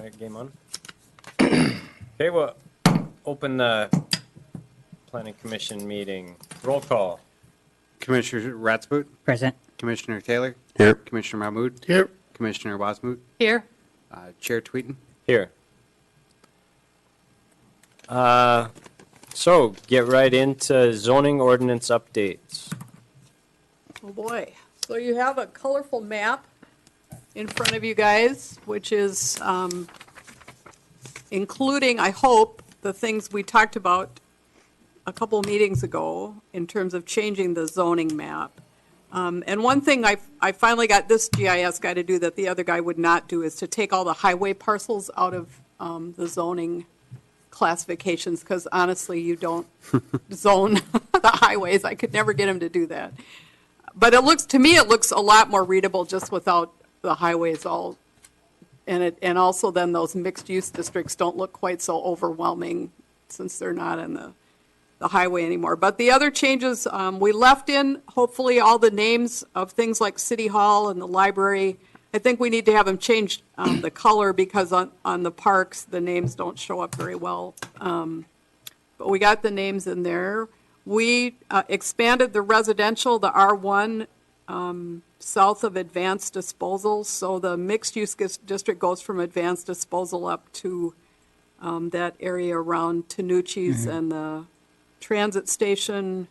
right, game on. Okay, we'll open the Planning Commission meeting. Roll call. Commissioner Ratsboot, Present. Commissioner Taylor, Here. Commissioner Mahmood, Here. Commissioner Wasmoot, Here. Chair Tweeten. Here. So, get right into zoning ordinance updates. Oh boy. So you have a colorful map in front of you guys, which is including, I hope, the things we talked about a couple meetings ago in terms of changing the zoning map. And one thing I finally got this GIS guy to do that the other guy would not do is to take all the highway parcels out of the zoning classifications, because honestly, you don't zone the highways. I could never get him to do that. But to me, it looks a lot more readable just without the highways all. And also then those mixed-use districts don't look quite so overwhelming since they're not in the highway anymore. But the other changes, we left in, hopefully, all the names of things like City Hall and the library. I think we need to have them change the color because on the parks, the names don't show up very well. But we got the names in there. We expanded the residential, the R1, south of advanced disposal. So the mixed-use district goes from advanced disposal up to that area around Tanucci's and the transit station.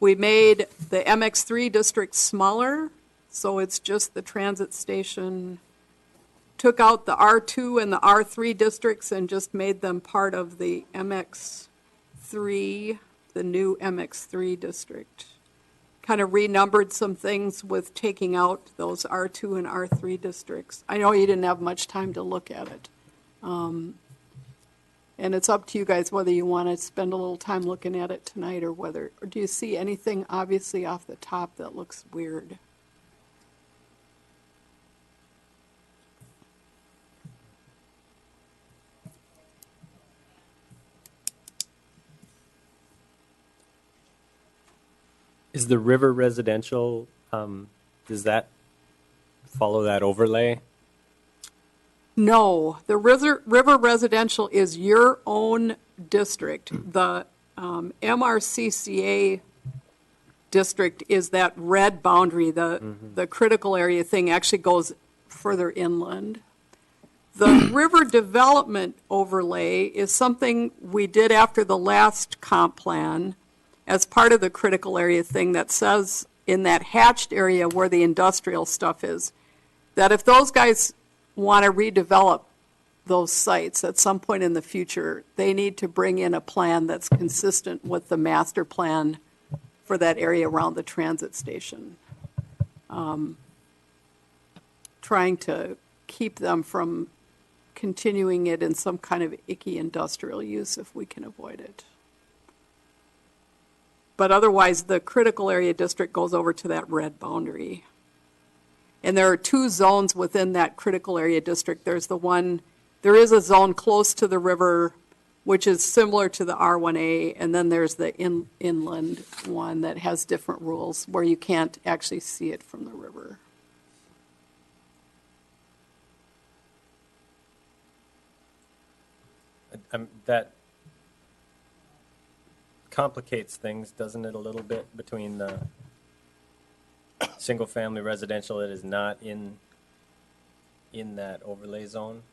We made the MX3 district smaller, so it's just the transit station. Took out the R2 and the R3 districts and just made them part of the MX3, the new MX3 district. Kind of renumbered some things with taking out those R2 and R3 districts. I know you didn't have much time to look at it. And it's up to you guys whether you want to spend a little time looking at it tonight or do you see anything obviously off the top that looks weird? Is the river residential, does that follow that overlay? No, the river residential is your own district. The MRCCA district is that red boundary. The critical area thing actually goes further inland. The river development overlay is something we did after the last comp plan as part of the critical area thing that says in that hatched area where the industrial stuff is, that if those guys want to redevelop those sites at some point in the future, they need to bring in a plan that's consistent with the master plan for that area around the transit station. Trying to keep them from continuing it in some kind of icky industrial use if we can avoid it. But otherwise, the critical area district goes over to that red boundary. And there are two zones within that critical area district. There is a zone close to the river, which is similar to the R1A, and then there's the inland one that has different rules where you can't actually see it from the river. That complicates things, doesn't it, a little bit between the single-family residential that is not in that overlay zone?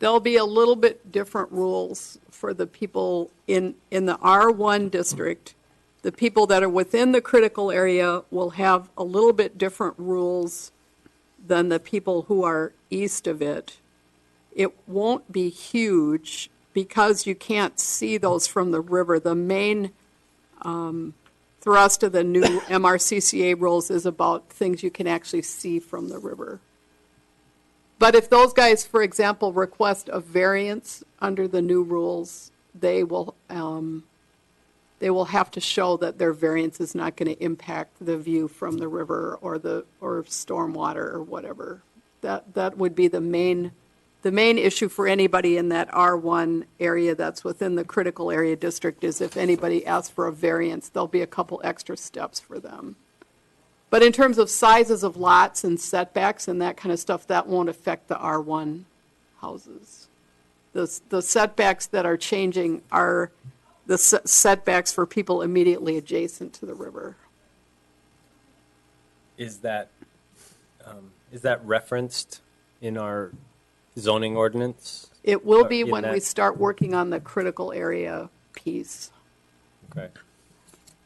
There'll be a little bit different rules for the people in the R1 district. The people that are within the critical area will have a little bit different rules than the people who are east of it. It won't be huge because you can't see those from the river. The main thrust of the new MRCCA rules is about things you can actually see from the river. But if those guys, for example, request a variance under the new rules, they will have to show that their variance is not going to impact the view from the river or stormwater or whatever. That would be the main issue for anybody in that R1 area that's within the critical area district is if anybody asks for a variance, there'll be a couple extra steps for them. But in terms of sizes of lots and setbacks and that kind of stuff, that won't affect the R1 houses. The setbacks that are changing are the setbacks for people immediately adjacent to the river. Is that referenced in our zoning ordinance? It will be In when we that- start working on the critical area piece. Okay.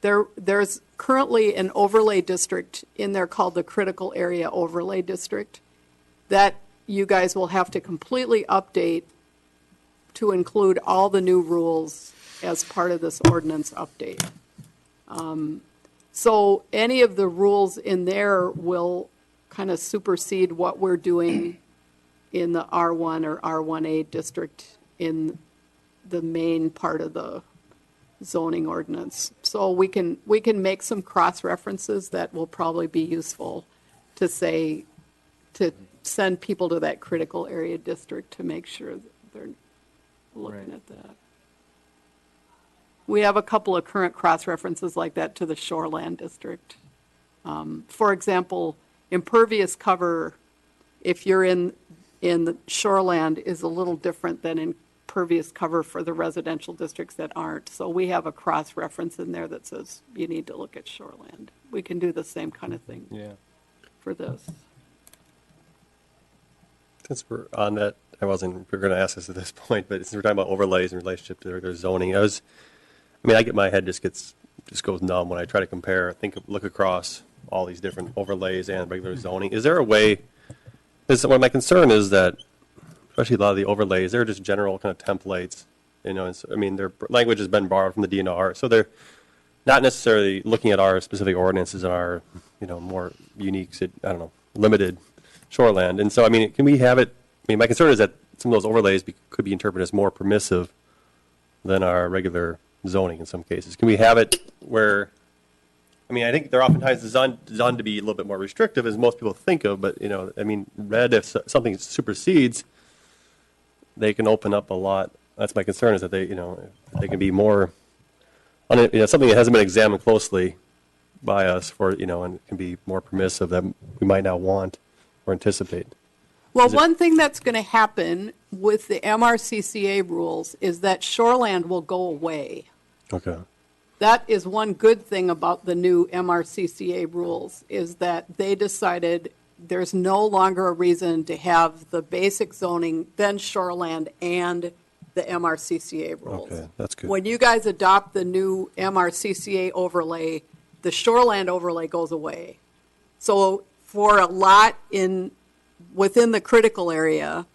There's currently an overlay district in there called the Critical Area Overlay District that you guys will have to completely update to include all the new rules as part of this ordinance update. So any of the rules in there will kind of supersede what we're doing in the R1 or R1A district in the main part of the zoning ordinance. So we can make some cross-references that will probably be useful to say, to send people to that critical area district to make sure that they're looking Right. at that. We have a couple of current cross-references like that to the shoreland district. For example, impervious cover, if you're in the shoreland, is a little different than impervious cover for the residential districts that aren't. So we have a cross-reference in there that says you need to look at shoreland. We can do the same kind of thing Yeah. for this. Since we're on that, we're going to ask this at this point, but since we're talking about overlays in relationship to their zoning, I get my head just goes numb when I try to compare, look across all these different overlays and regular zoning. Is there a way, well, my concern is that, especially a lot of the overlays, they're just general kind of templates, and so, their language has been borrowed from the DNR, so they're not necessarily looking at our specific ordinances and our, more unique, limited shoreland. And so, can we have it, my concern is that some of those overlays could be interpreted as more permissive than our regular zoning in some cases. Can we have it where, I think they're oftentimes designed to be a little bit more restrictive, as most people think of, but, red, if something supersedes, they can open up a lot. That's my concern, is that they can be more, something that hasn't been examined closely by us for, and can be more permissive that we might not want or anticipate. Well, one thing that's going to happen with the MRCCA rules is that shoreland will go away. Okay. That is one good thing about the new MRCCA rules, is that they decided there's no longer a reason to have the basic zoning, then shoreland, and the MRCCA rules. Okay, that's good. When you guys adopt the new MRCCA overlay, the shoreland overlay goes away. So for a lot within the critical area,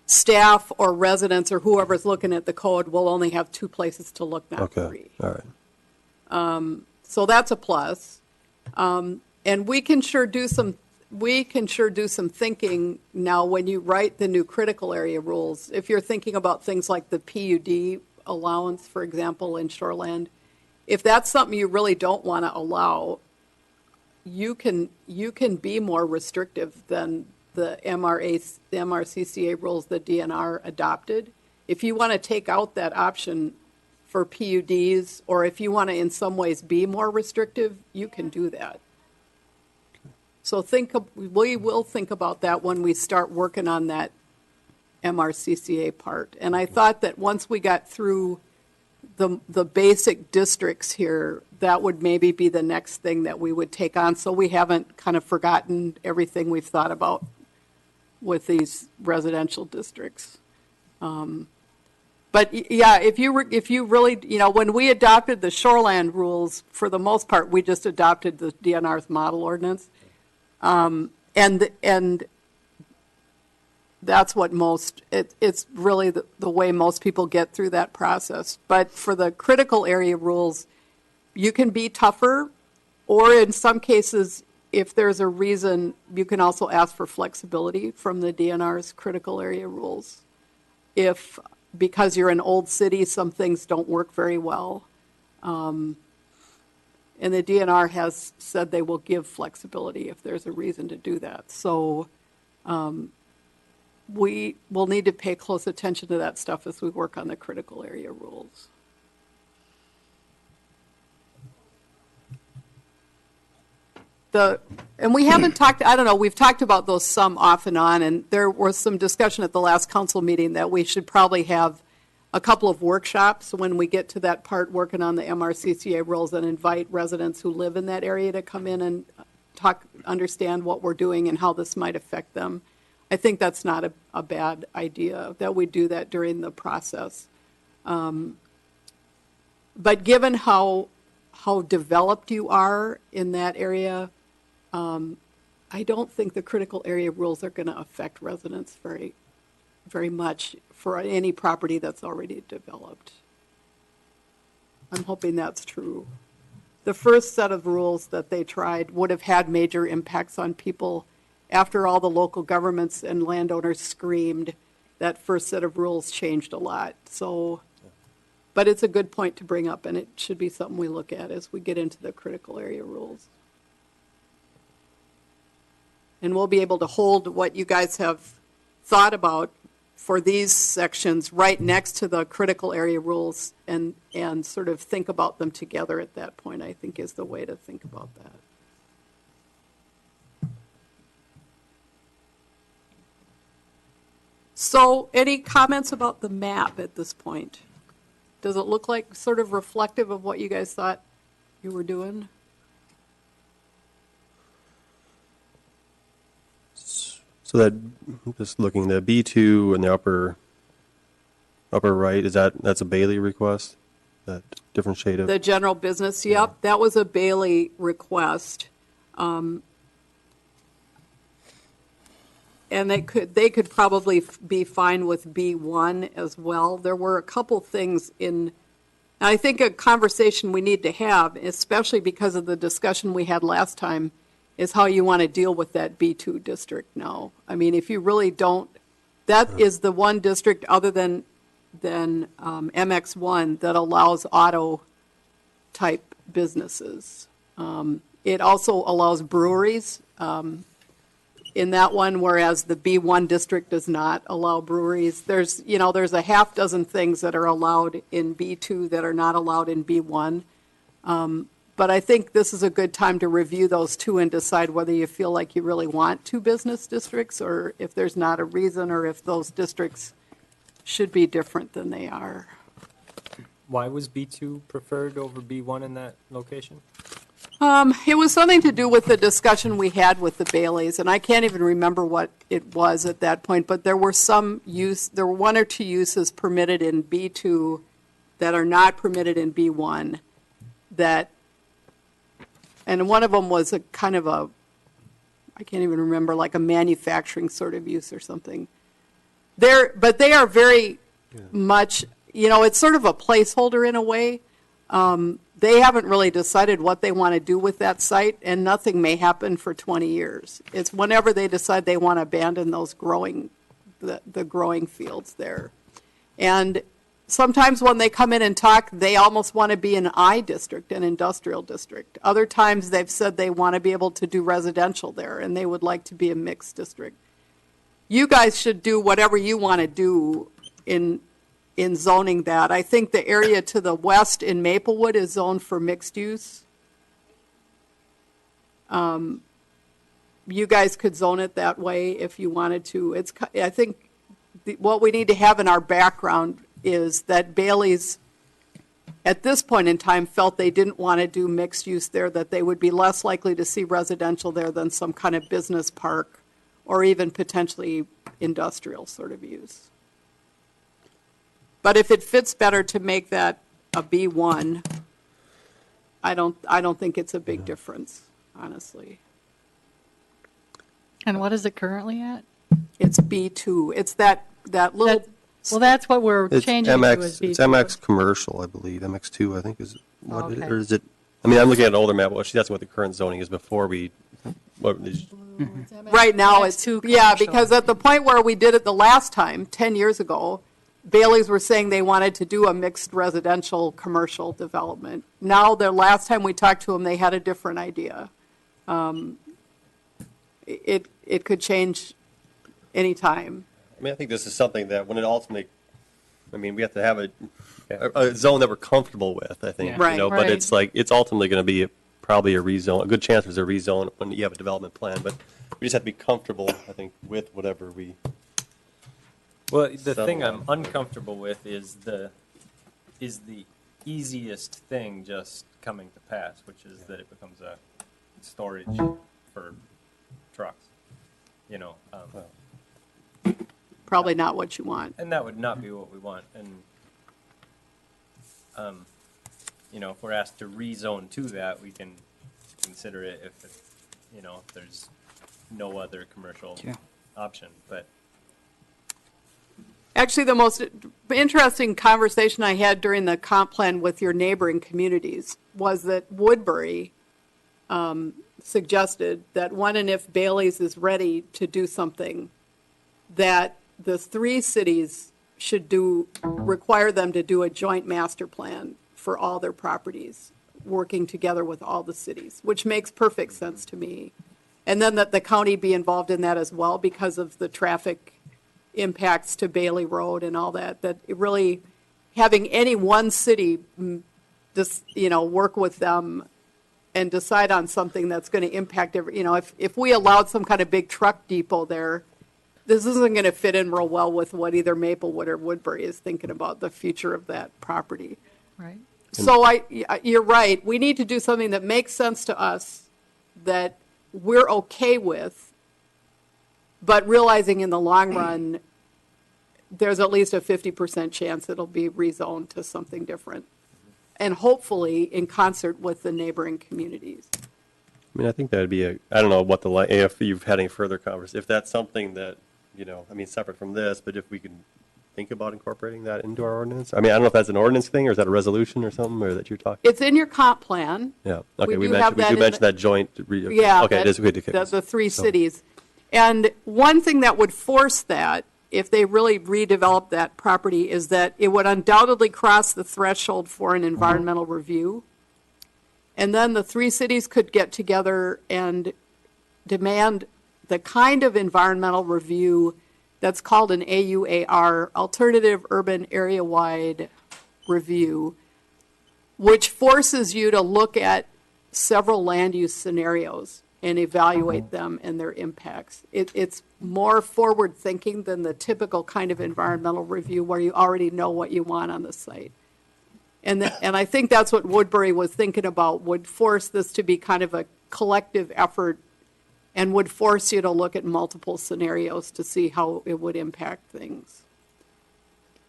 staff or residents or whoever's looking at the code will only have two places to look, not Okay, three. all right. So that's a plus. And we can sure do some thinking now when you write the new critical area rules. If you're thinking about things like the PUD allowance, for example, in shoreland, if that's something you really don't want to allow, you can be more restrictive than the MRCCA rules the DNR adopted. If you want to take out that option for PUDs, or if you want to in some ways be more restrictive, you can do that. So we will think about that when we start working on that MRCCA part. And I thought that once we got through the basic districts here, that would maybe be the next thing that we would take on, so we haven't kind of forgotten everything we've thought about with these residential districts. But yeah, if you really, when we adopted the shoreland rules, for the most part, we just adopted the DNR's model ordinance. And that's what it's really the way most people get through that process. But for the critical area rules, you can be tougher, or in some cases, if there's a reason, you can also ask for flexibility from the DNR's critical area rules. If, because you're an old city, some things don't work very well. And the DNR has said they will give flexibility if there's a reason to do that. So we will need to pay close attention to that stuff as we work on the critical area rules. and we haven't talked, I don't know, we've talked about those some off and on, and there was some discussion at the last council meeting that we should probably have a couple of workshops when we get to that part working on the MRCCA rules and invite residents who live in that area to come in and understand what we're doing and how this might affect them. I think that's not a bad idea, that we do that during the process. But given how developed you are in that area, I don't think the critical area rules are going to affect residents very, very much for any property that's already developed. I'm hoping that's true. The first set of rules that they tried would have had major impacts on people after all the local governments and landowners screamed. That first set of rules changed a lot. So, but it's a good point to bring up, and it should be something we look at as we get into the critical area rules. And we'll be able to hold what you guys have thought about for these sections right next to the critical area rules and sort of think about them together at that point, I think is the way to think about that. So any comments about the map at this point? Does it look like sort of reflective of what you guys thought you were doing? So that, just looking, the B2 in the upper right, that's a Bailey request? That different shade of? The general business, yep, that was a Bailey request. And they could probably be fine with B1 as well. There were a couple things and I think a conversation we need to have, especially because of the discussion we had last time, is how you want to deal with that B2 district now. I mean, if you really don't, that is the one district other than MX1 that allows auto-type businesses. It also allows breweries in that one, whereas the B1 district does not allow breweries. There's a half dozen things that are allowed in B2 that are not allowed in B1. But I think this is a good time to review those two and decide whether you feel like you really want two business districts or if there's not a reason or if those districts should be different than they are. Why was B2 preferred over B1 in that location? It was something to do with the discussion we had with the Baileys, and I can't even remember what it was at that point, but there were one or two uses permitted in B2 that are not permitted in B1 and one of them was a kind of I can't even remember, like a manufacturing sort of use or something. But they are very much, it's sort of a placeholder in a way. They haven't really decided what they want to do with that site, and nothing may happen for 20 years. It's whenever they decide they want to abandon those the growing fields there. And sometimes when they come in and talk, they almost want to be an I district, an industrial district. Other times they've said they want to be able to do residential there, and they would like to be a mixed district. You guys should do whatever you want to do in zoning that. I think the area to the west in Maplewood is zoned for mixed use. You guys could zone it that way if you wanted to. I think what we need to have in our background is that Bailey's, at this point in time, felt they didn't want to do mixed use there, that they would be less likely to see residential there than some kind of business park or even potentially industrial sort of use. But if it fits better to make that a B1, I don't think it's a big difference, honestly. And what is it currently at? It's B2. It's that little. Well, that's what we're It's changing to MX, as it's B2. MX commercial, I believe. MX2, I think, is what it, Okay. or is it? I mean, I'm looking at an older map. Well, she's asking what the current zoning is before we. Right now, MX2 it's, commercial. because at the point where we did it the last time, 10 years ago, Bailey's were saying they wanted to do a mixed residential commercial development. Now, the last time we talked to them, they had a different idea. It could change anytime. I mean, I think this is something that when it ultimately, I mean, we have to have a zone that we're comfortable with, I think. Yeah. Right. But Right. it's like, it's ultimately going to be probably a rezone, a good chance there's a rezone when you have a development plan, but we just have to be comfortable, I think, with whatever we, Well, the thing Settle I'm uncomfortable with is the easiest thing just coming to pass, which is that it becomes a storage for trucks. You know, Probably not what you want. and that would not be what we want. And you know, if we're asked to rezone to that, we can consider it if you know, if there's no other commercial option. But Actually, the most interesting conversation I had during the comp plan with your neighboring communities was that Woodbury suggested that when and if Bailey's is ready to do something, that the three cities should require them to do a joint master plan for all their properties, working together with all the cities, which makes perfect sense to me. And then that the county be involved in that as well because of the traffic impacts to Bailey Road and all that, that it really, having any one city, just, you know, work with them and decide on something that's going to impact every, you know, if we allowed some kind of big truck depot there, this isn't going to fit in real well with what either Maplewood or Woodbury is thinking about the future of that property. Right. So you're right. We need to do something that makes sense to us, that we're okay with, but realizing in the long run, there's at least a 50% chance it'll be rezoned to something different. And hopefully in concert with the neighboring communities. I mean, I think that'd be I don't know what if you've had any further conversation, if that's something that, you know, I mean, separate from this, but if we could think about incorporating that into our ordinance? I mean, I don't know if that's an ordinance thing, or is that a resolution or something, or that you're talking? It's in your comp plan. Yeah, okay, We we do have mentioned, we that do in mention the- that joint. Yeah. Okay, it is good to. The three so- cities. And one thing that would force that, if they really redevelop that property, is that it would undoubtedly cross the threshold for an environmental review. And then the three cities could get together and demand the kind of environmental review that's called an AUAR, Alternative Urban Area-Wide Review, which forces you to look at several land use scenarios and evaluate them and their impacts. It's more forward-thinking than the typical kind of environmental review where you already know what you want on the site. And I think that's what Woodbury was thinking about, would force this to be kind of a collective effort and would force you to look at multiple scenarios to see how it would impact things.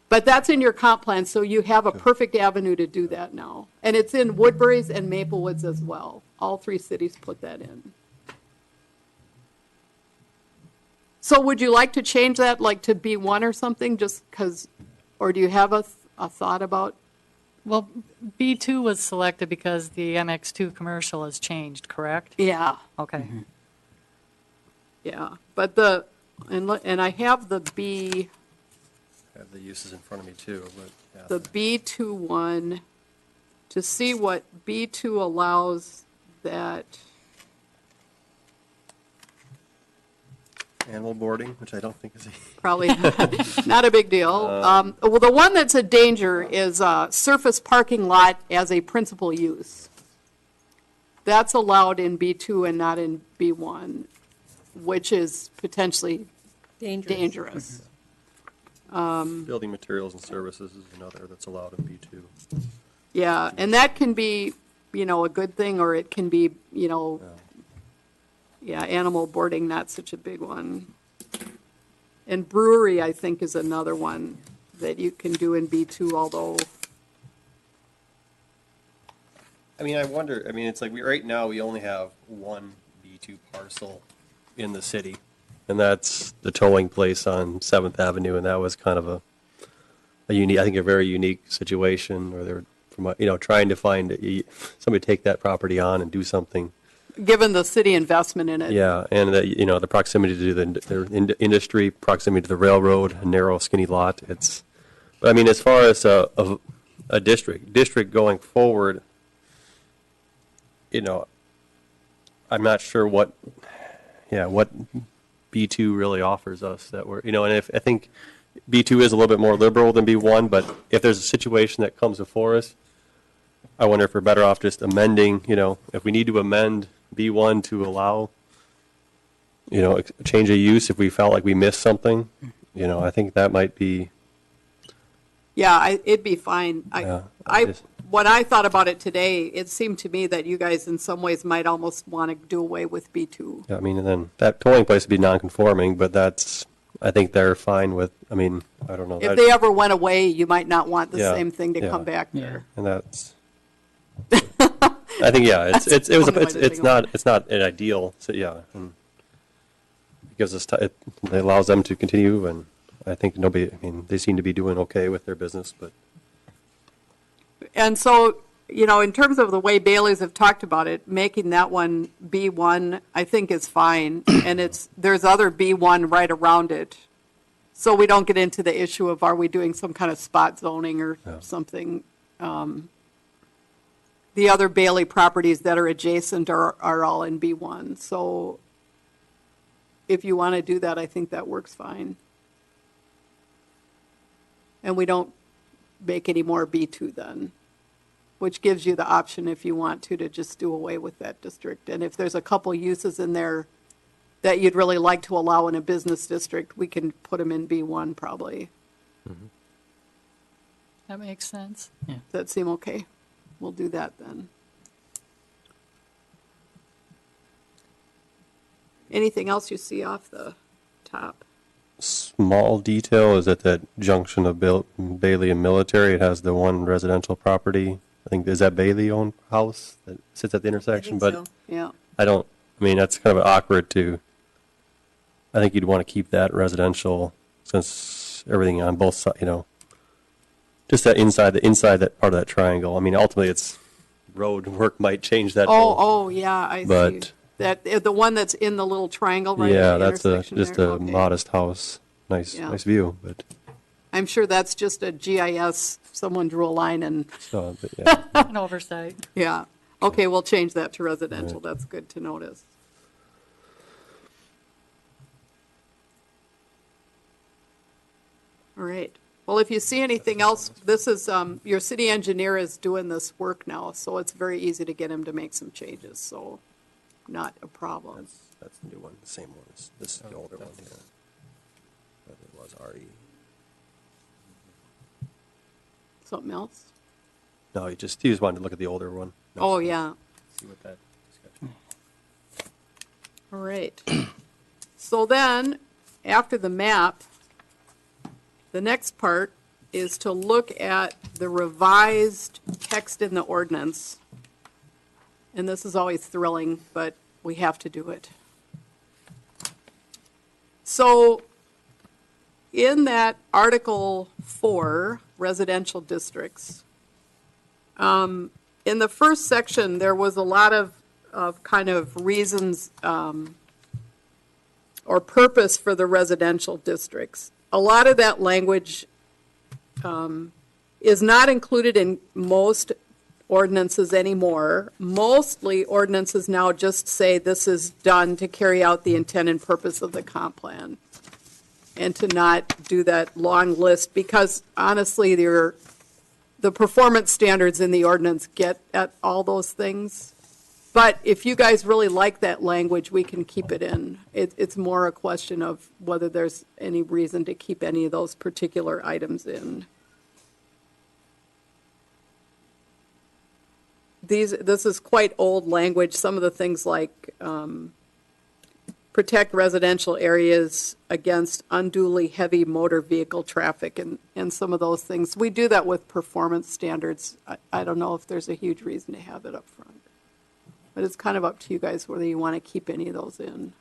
But that's in your comp plan, so you have a perfect avenue to do that now. And it's in Woodbury's and Maplewoods as well. All three cities put that in. So would you like to change that, like to B1 or something, just because, or do you have a thought about? Well, B2 was selected because the NX2 commercial has changed, correct? Yeah, Okay. yeah. But and I have the B, I have the uses in front of me too, but. yeah. the B2 one, to see what B2 allows that. Animal boarding, which I don't think is. Probably not a big deal. Well, the one that's a danger is surface parking lot as a principal use. That's allowed in B2 and not in B1, which is potentially dangerous. Building materials and services is another that's allowed in B2. Yeah, and that can be, you know, a good thing, or it can be, you know, yeah, animal boarding, not such a big one. And brewery, I think, is another one that you can do in B2, although, I mean, I wonder, I mean, it's like, right now, we only have one B2 parcel in the city, and that's the towing place on 7th Avenue, and that was kind of a unique, I think a very unique situation, where they're, you know, trying to find somebody to take that property on and do something. given the city investment in it. Yeah, and you know, the proximity to the industry, proximity to the railroad, a narrow, skinny lot. But I mean, as far as a district going forward, you know, I'm not sure what B2 really offers us that we're, you know, and I think B2 is a little bit more liberal than B1, but if there's a situation that comes before us, I wonder if we're better off just amending, if we need to amend B1 to allow, a change of use if we felt like we missed something, I think that might be, Yeah, it'd be fine. Yeah, When I thought about it today, it seemed to me that you guys in some ways might almost want to do away with B2. I mean, and then that tolling place would be non-conforming, but I think they're fine with, I don't know. If they ever went away, you might not want the Yeah, same thing to yeah. come back there. And that's, I think, yeah, it's not an ideal, so yeah. And it gives us, it allows them to continue, and I think they seem to be doing okay with their business, but. And so, in terms of the way Bailey's have talked about it, making that one B1, I think is fine. And there's other B1 right around it. So we don't get into the issue of are we doing some kind of spot zoning or something. The other Bailey properties that are adjacent are all in B1. So if you want to do that, I think that works fine. And we don't make any more B2 then, which gives you the option if you want to just do away with that district. And if there's a couple uses in there that you'd really like to allow in a business district, we can put them in B1 probably. That makes sense. Does that seem okay? We'll do that then. Anything else you see off the top? Small detail is at that junction of Bailey and Military, it has the one residential property. I think, is that Bailey-owned house that sits at the intersection? But Yeah. that's kind of awkward I think you'd want to keep that residential since everything on both sides, just that inside that part of that triangle. Ultimately it's road work might change that. Yeah, I see. But That, the one that's in the little triangle right yeah, at the that's intersection just there? a Okay. modest house. Nice view, but I'm sure that's just a GIS, someone drew a line and, but yeah. An oversight. yeah. Okay, we'll change that to residential. That's good to notice. All right. Well, if you see anything else, this is, your city engineer is doing this work now, so it's very easy to get him to make some changes, so not a problem. That's the new one, the same one. This is the older one, yeah. But it was RE. Something else? No, he just wanted to look at the older one. No, Oh, yeah. See what that discussion. All right. So then, after the map, the next part is to look at the revised text in the ordinance. And this is always thrilling, but we have to do it. So, in that Article 4, residential districts, in the first section, there was a lot of kind of reasons or purpose for the residential districts. A lot of that language is not included in most ordinances anymore. Mostly ordinances now just say this is done to carry out the intent and purpose of the comp plan, and to not do that long list, because honestly, the performance standards in the ordinance get at all those things. But if you guys really like that language, we can keep it in. It's more a question of whether there's any reason to keep any of those particular items in. This is quite old language. Some of the things like protect residential areas against unduly heavy motor vehicle traffic and some of those things. We do that with performance standards. I don't know if there's a huge reason to have it up front. But it's kind of up to you guys whether you want to keep any of those in.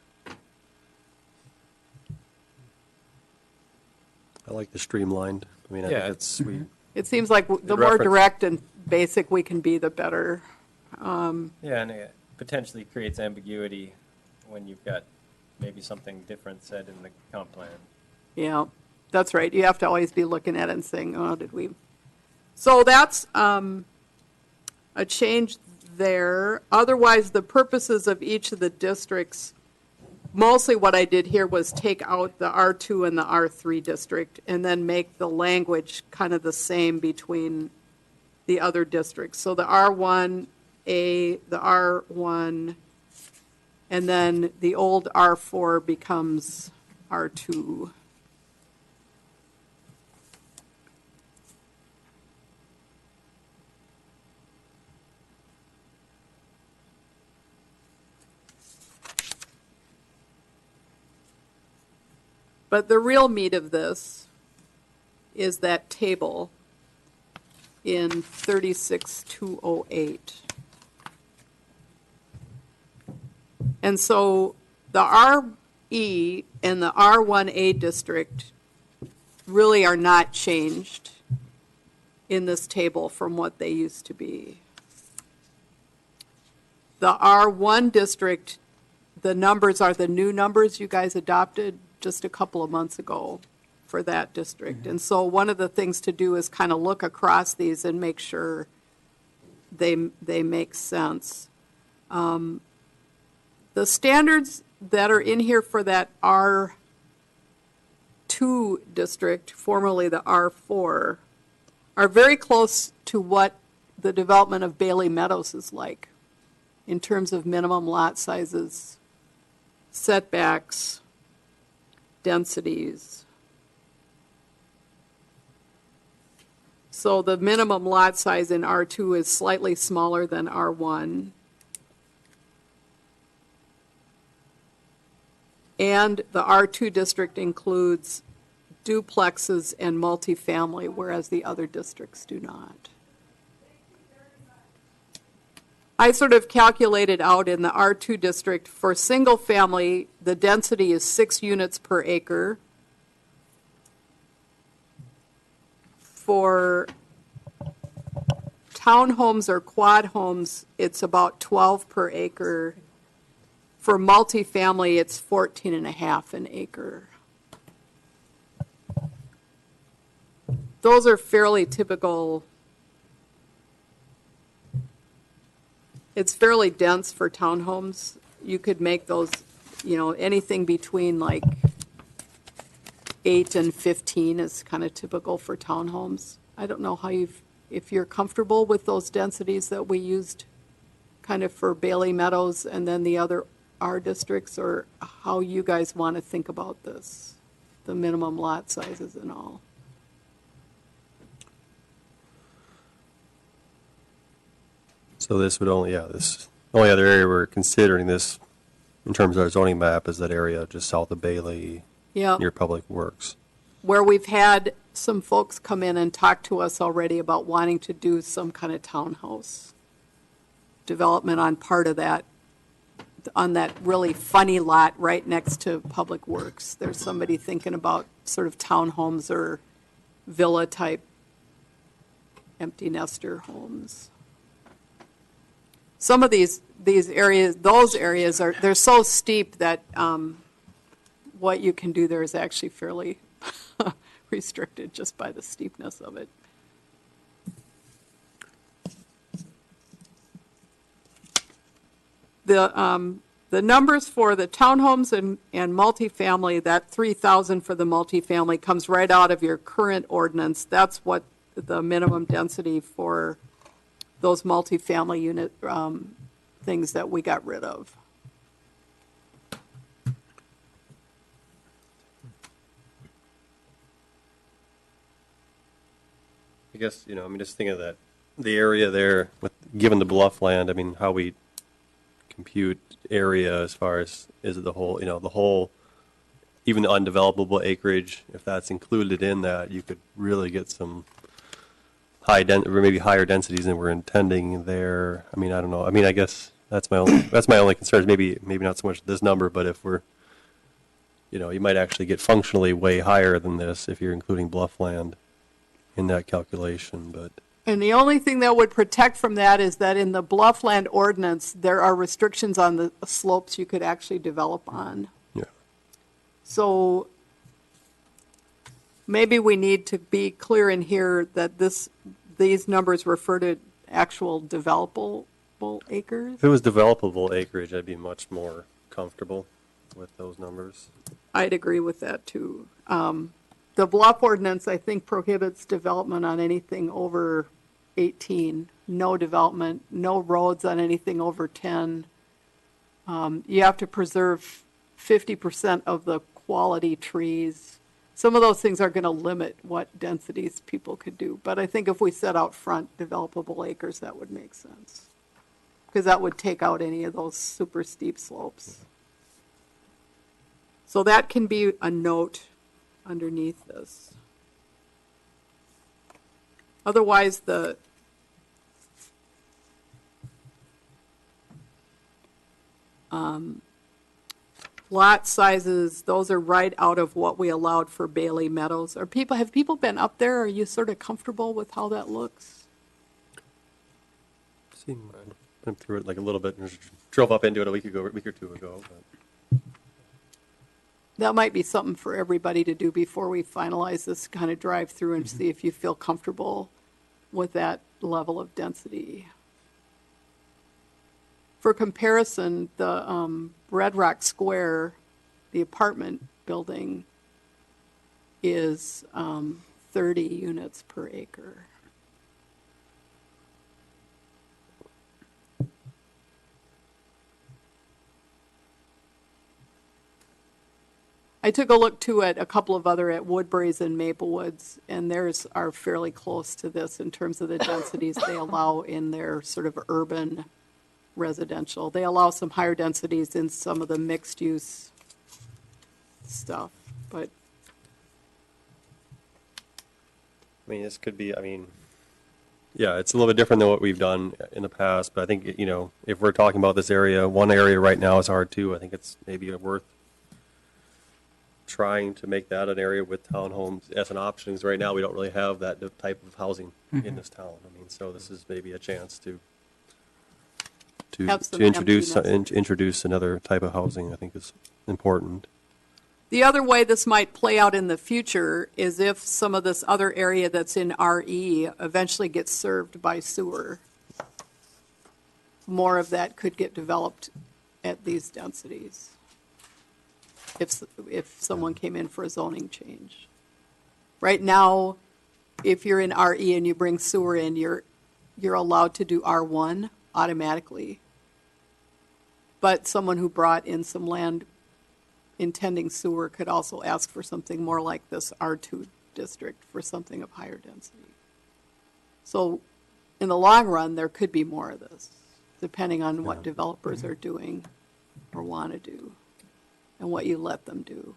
I like the streamlined. I think Yeah, it's It seems like the more reference- direct and basic we can be, the better. Yeah, and it potentially creates ambiguity when you've got maybe something different said in the comp plan. Yeah, that's right. You have to always be looking at it and saying, oh, did we? So that's a change there. Otherwise, the purposes of each of the districts, mostly what I did here was take out the R2 and the R3 district and then make the language kind of the same between the other districts. So the R1A, the R1, and then the old R4 becomes R2. But the real meat of this is that table in 36208. And so the RE and the R1A district really are not changed in this table from what they used to be. The R1 district, the numbers are the new numbers you guys adopted just a couple of months ago for that district. And so one of the things to do is kind of look across these and make sure they make sense. The standards that are in here for that R2 district, formerly the R4, are very close to what the development of Bailey Meadows is like in terms of minimum lot sizes, setbacks, densities. So the minimum lot size in R2 is slightly smaller than R1. And the R2 district includes duplexes and multifamily, whereas the other districts do not. I sort of calculated out in the R2 district for single family, the density is 6 units per acre. For townhomes or quad homes, it's about 12 per acre. For multifamily, it's 14 and a half an acre. Those are fairly typical. It's fairly dense for townhomes. You could make those, anything between like 8 and 15 is kind of typical for townhomes. I don't know how if you're comfortable with those densities that we used kind of for Bailey Meadows and then the other R districts, or how you guys want to think about this, the minimum lot sizes and all. So this would only, this only other area we're considering this in terms of our zoning map is that area just south of Bailey Yeah. near Public Works. Where we've had some folks come in and talk to us already about wanting to do some kind of townhouse development on part of that, on that really funny lot right next to Public Works. There's somebody thinking about sort of townhomes or villa-type empty nester homes. Some of these areas, those areas they're so steep that what you can do there is actually fairly restricted just by the steepness of it. The numbers for the townhomes and multifamily, that 3,000 for the multifamily comes right out of your current ordinance. That's what the minimum density for those multifamily unit things that we got rid of. I guess, just thinking of that, the area there, given the bluff land, how we compute area as far as, is it the whole, the whole, even the undevelopable acreage, if that's included in that, you could really get some or maybe higher densities than we're intending there. I don't know. I guess that's my only concern is maybe not so much this number, but if we're, you might actually get functionally way higher than this if you're including bluff land in that calculation, but. And the only thing that would protect from that is that in the bluffland ordinance, there are restrictions on the slopes you could actually develop on. Yeah. So maybe we need to be clear in here that these numbers refer to actual developable acres. If it was developable acreage, I'd be much more comfortable with those numbers. I'd agree with that too. The bluff ordinance, I think, prohibits development on anything over 18, no development, no roads on anything over 10. You have to preserve 50% of the quality trees. Some of those things are going to limit what densities people could do. But I think if we set out front developable acres, that would make sense. Because that would take out any of those super steep slopes. So that can be a note underneath this. Otherwise, the lot sizes, those are right out of what we allowed for Bailey Meadows. Have people been up there? Are you sort of comfortable with how that looks? Went through it like a little bit, and drove up into it a week or two ago. But. That might be something for everybody to do before we finalize this, kind of drive through and see if you feel comfortable with that level of density. For comparison, the Red Rock Square, the apartment building, is 30 units per acre. I took a look too at a couple of other at Woodbury's and Maplewoods, and theirs are fairly close to this in terms of the densities they allow in their sort of urban residential. They allow some higher densities in some of the mixed use stuff, but I mean, this could be, yeah, it's a little bit different than what we've done in the past, but I think, if we're talking about this area, one area right now is R2. I think it's maybe worth trying to make that an area with townhomes as an option, because right now we don't really have that type of housing in this town. So this is maybe a chance to Have some introduce emptiness. introduce another type of housing. I think is important. the other way this might play out in the future is if some of this other area that's in RE eventually gets served by sewer. More of that could get developed at these densities. If someone came in for a zoning change. Right now, if you're in RE and you bring sewer in, you're allowed to do R1 automatically. But someone who brought in some land intending sewer could also ask for something more like this R2 district for something of higher density. So in the long run, there could be more of this, depending on what developers are doing or want to do and what you let them do.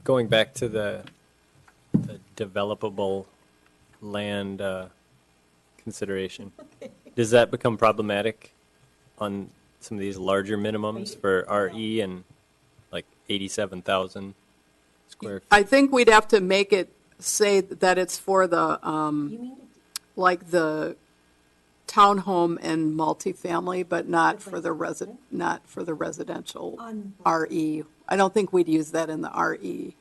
Going back to the developable land consideration, does that become problematic on some of these larger minimums for RE and like 87,000 square feet? I think we'd have to make it say that it's for the, like the townhome and multifamily, but not for the residential RE. I don't think we'd use that in the RE.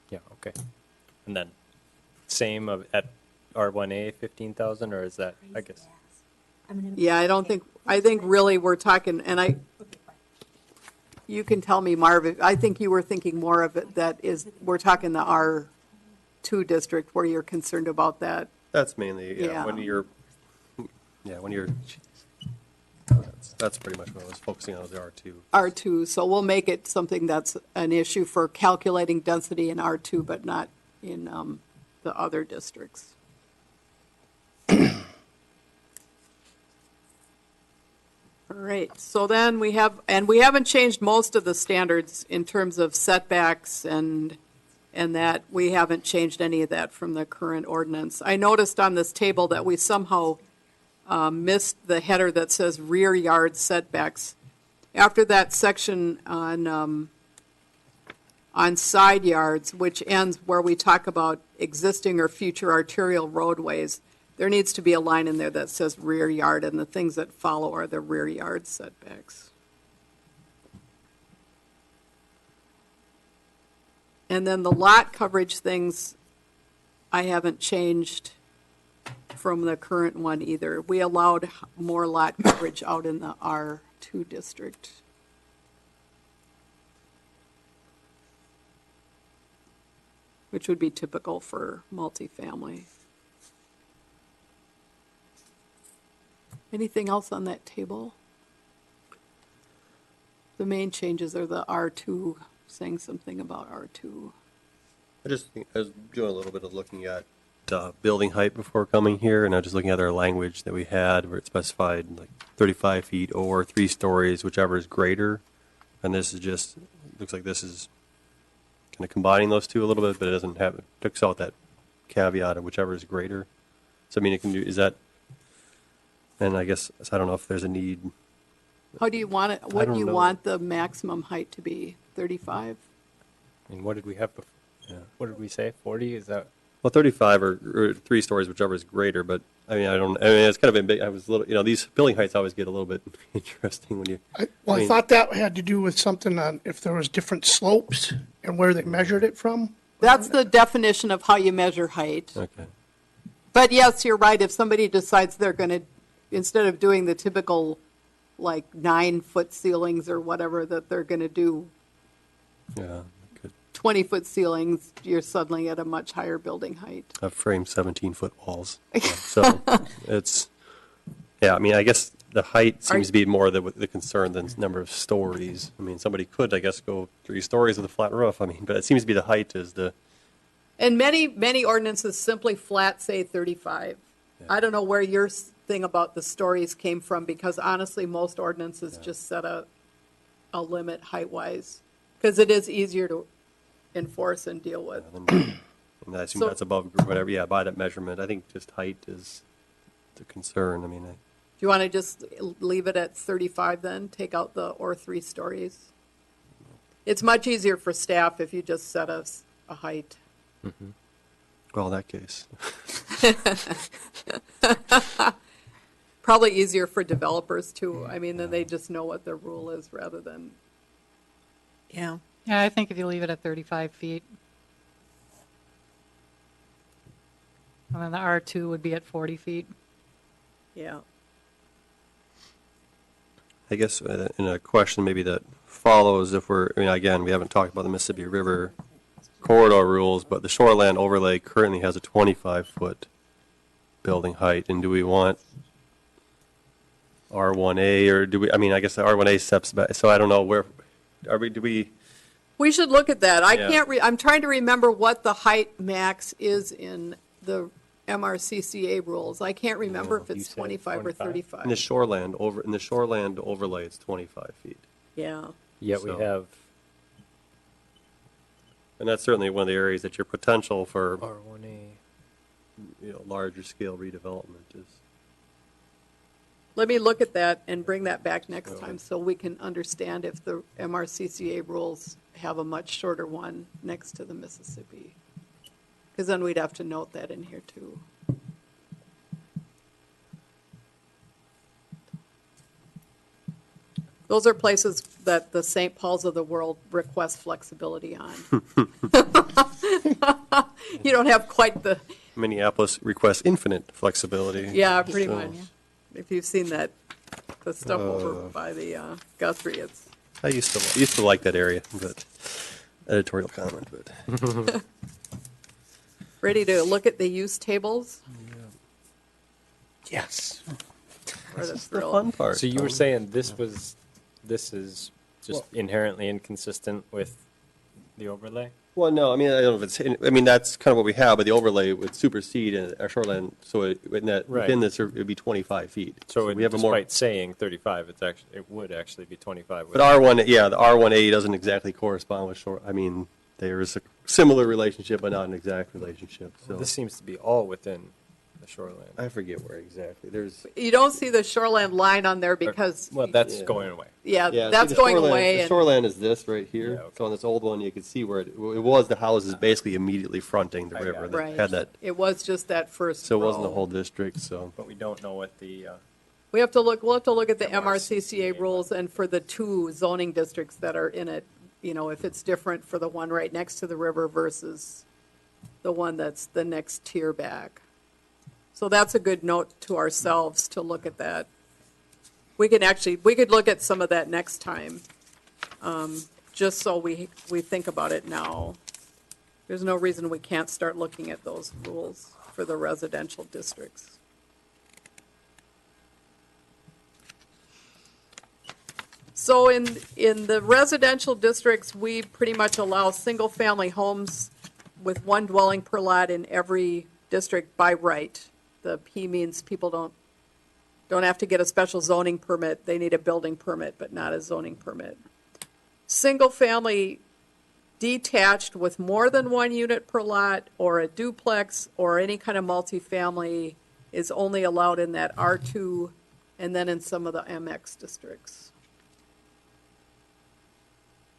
Yeah, okay. And then same at R1A 15,000, or is that, I guess? Yeah, I think really we're talking, and you can tell me, Marv, I think you were thinking more of it, we're talking the R2 district where you're concerned about that. That's mainly Yeah. when you're that's pretty much what I was focusing on, was the R2. R2, so we'll make it something that's an issue for calculating density in R2, but not in the other districts. All right, so then we haven't changed most of the standards in terms of setbacks and that we haven't changed any of that from the current ordinance. I noticed on this table that we somehow missed the header that says rear yard setbacks. After that section on side yards, which ends where we talk about existing or future arterial roadways, there needs to be a line in there that says rear yard, and the things that follow are the rear yard setbacks. And then the lot coverage things, I haven't changed from the current one either. We allowed more lot coverage out in the R2 district. Which would be typical for multifamily. Anything else on that table? The main changes are the R2, saying something about R2. I was doing a little bit of looking at building height before coming here, and I was just looking at our language that we had where it specified like 35 feet or 3 stories, whichever is greater. And this is just, looks like this is kind of combining those two a little bit, but it doesn't have, it takes out that caveat of whichever is greater. So I mean, it can do, is that, and I guess, I don't know if there's a need. How do you want it, what do don't you know. want the maximum height to be? 35? I mean, what did we have before? What did we say? 40? Is that? Well, 35 or 3 stories, whichever is greater, but I mean, I mean, it's kind of, I was a little, these building heights always get a little bit interesting when you, Well, I mean- thought that had to do with something on if there was different slopes and where they measured it from. That's the definition of how you measure height. okay. But yes, you're right, if somebody decides they're going to, instead of doing the typical, like, 9-foot ceilings or whatever, that they're going to do Yeah, could 20-foot ceilings, you're suddenly at a much higher building height. have framed 17-foot walls. Yeah, so it's, yeah, I mean, I guess the height seems to be more the concern than number of stories. I mean, somebody could, I guess, go 3 stories with a flat roof. I mean, but it seems to be the height is the, And many ordinances simply flat say 35. I don't know where your thing about the stories came from, because honestly, most ordinances just set a limit height-wise, because it is easier to enforce and deal with. and I assume So- that's above whatever, yeah, by that measurement. I think just height is the concern. I mean, Do you want to just leave it at 35 then? Take out the or 3 stories? It's much easier for staff if you just set a height. well, in that case. Probably easier for developers too. I mean, then they just know what the rule is rather than, Yeah. Yeah, I think if you leave it at 35 feet. And then the R2 would be at 40 feet. yeah. I guess in a question maybe that follows, if we're, I mean, again, we haven't talked about the Mississippi River corridor rules, but the shoreland overlay currently has a 25-foot building height, and do we want R1A, or do we, I mean, I guess the R1A steps back, so I don't know where, do we, We should look at that. I Yeah. can't, I'm trying to remember what the height max is in the MRCCA rules. I can't remember if you it's said 25 or 25. 35. in the shoreland overlay, it's 25 feet. Yeah. Yet we So- have And that's certainly one of the areas that your potential for, R1A. larger scale redevelopment is. Let me look at that and bring that back next time so we can understand if the MRCCA rules have a much shorter one next to the Mississippi. Because then we'd have to note that in here too. Those are places that the St. Paul's of the world request flexibility on. You don't have quite the, Minneapolis requests infinite flexibility. yeah, pretty So- much. If you've seen that, the stuff over by the Guthrie, it's, I used to like that area, but editorial comment, but ready to look at the use tables Yes. or the the thrill? fun part. So you were saying this is just inherently inconsistent with the overlay? Well, no, I mean, I don't know if it's, I mean, that's kind of what we have, but the overlay would supersede our shoreline, so within Right. this, it would be 25 feet. So we have a more. despite saying 35, it would actually be 25. But R1, yeah, the R1A doesn't exactly correspond with shore, I mean, there is a similar relationship, but not an exact relationship, so. This seems to be all within the shoreline. I forget where exactly, there's. You don't see the shoreland line on there because, Well, that's Yeah. going away. yeah, Yeah, see, that's the going shoreline- away. The and shoreline is this right here. Yeah, okay. So on this old one, you could see where it was the houses basically immediately fronting the I got river it. that Right. had that. It was just that first So it wasn't the row. whole district, so. But we don't know what the, We'll have to look at the MRCCA MRCCA rules and for the 2 zoning districts that are in it, if it's different for the one right next to the river versus the one that's the next tier back. So that's a good note to ourselves to look at that. we could look at some of that next time, just so we think about it now. There's no reason we can't start looking at those rules for the residential districts. So in the residential districts, we pretty much allow single-family homes with one dwelling per lot in every district by right. The P means people don't have to get a special zoning permit. They need a building permit, but not a zoning permit. Single-family detached with more than one unit per lot, or a duplex, or any kind of multifamily is only allowed in that R2 and then in some of the MX districts.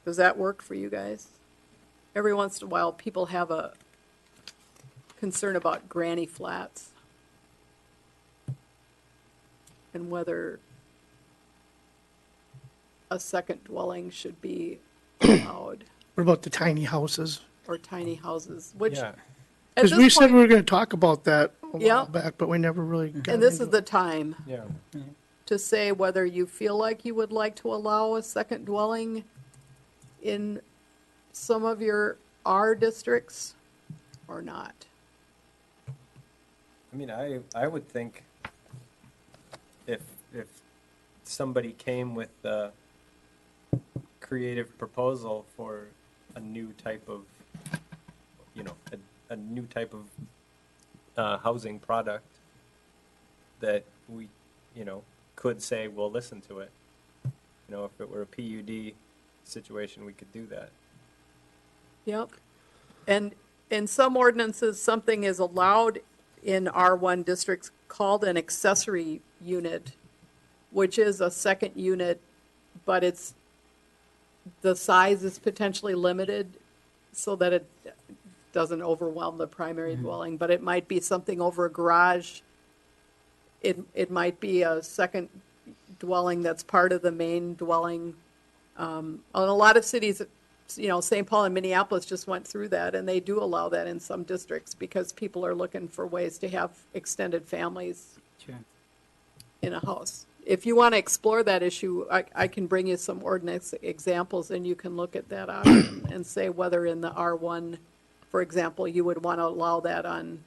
Does that work for you guys? Every once in a while, people have a concern about granny flats and whether a second dwelling should be allowed, What about the tiny houses? or tiny houses, which Yeah. at Because this we said point, we were going to talk about that a Yeah. while back, but we never really got and this into is it. the time Yeah. to say whether you feel like you would like to allow a second dwelling in some of your R districts or not. I mean, I would think if somebody came with a creative proposal for a new type of, a new type of housing product, that we, could say, we'll listen to it. If it were a PUD situation, we could do that. Yep. And in some ordinances, something is allowed in R1 districts called an accessory unit, which is a second unit, but the size is potentially limited so that it doesn't overwhelm the primary dwelling, but it might be something over a garage. It might be a second dwelling that's part of the main dwelling. In a lot of cities, St. Paul and Minneapolis just went through that, and they do allow that in some districts because people are looking for ways to have extended families in a house. If you want to explore that issue, I can bring you some ordinance examples, and you can look at that option and say whether in the R1, for example, you would want to allow that on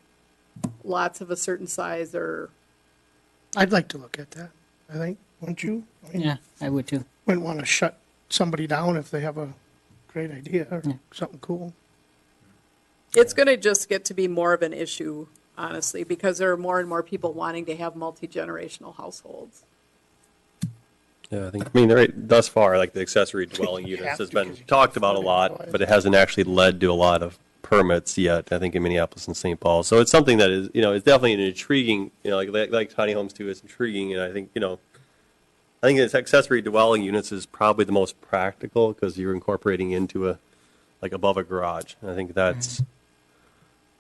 lots of a certain size or. I'd like to look at that, I think, wouldn't you? I mean, Yeah, I would too. wouldn't want to shut somebody down if they have a great idea or something cool. It's going to just get to be more of an issue, honestly, because there are more and more people wanting to have multi-generational households. Yeah, I mean, thus far, like the accessory dwelling You units have has to, been 'cause you talked can't about a afford it lot, otherwise. but it hasn't actually led to a lot of permits yet, I think in Minneapolis and St. Paul. So it's something that is, it's definitely an intriguing, like tiny homes too, it's intriguing, and I think, I think it's accessory dwelling units is probably the most practical because you're incorporating into above a garage. And I think that's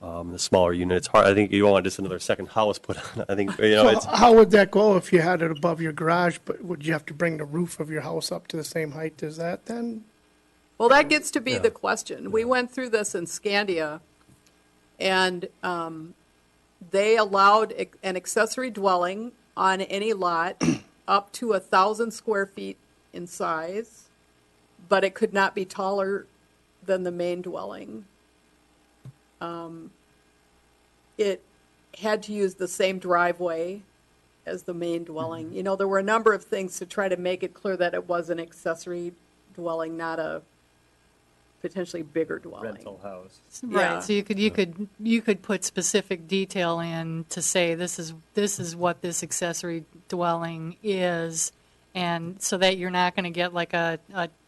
the smaller unit. It's hard. I think you don't want just another second house put on. I think, So it's, how would that go if you had it above your garage, but would you have to bring the roof of your house up to the same height as that then? Well, that gets to be the question. We went through this in Scandia, and they allowed an accessory dwelling on any lot up to 1,000 square feet in size, but it could not be taller than the main dwelling. It had to use the same driveway as the main dwelling. There were a number of things to try to make it clear that it was an accessory dwelling, not a potentially bigger dwelling. Rental house. Yeah. Right, so you could put specific detail in to say this is what this accessory dwelling is, and so that you're not going to get like a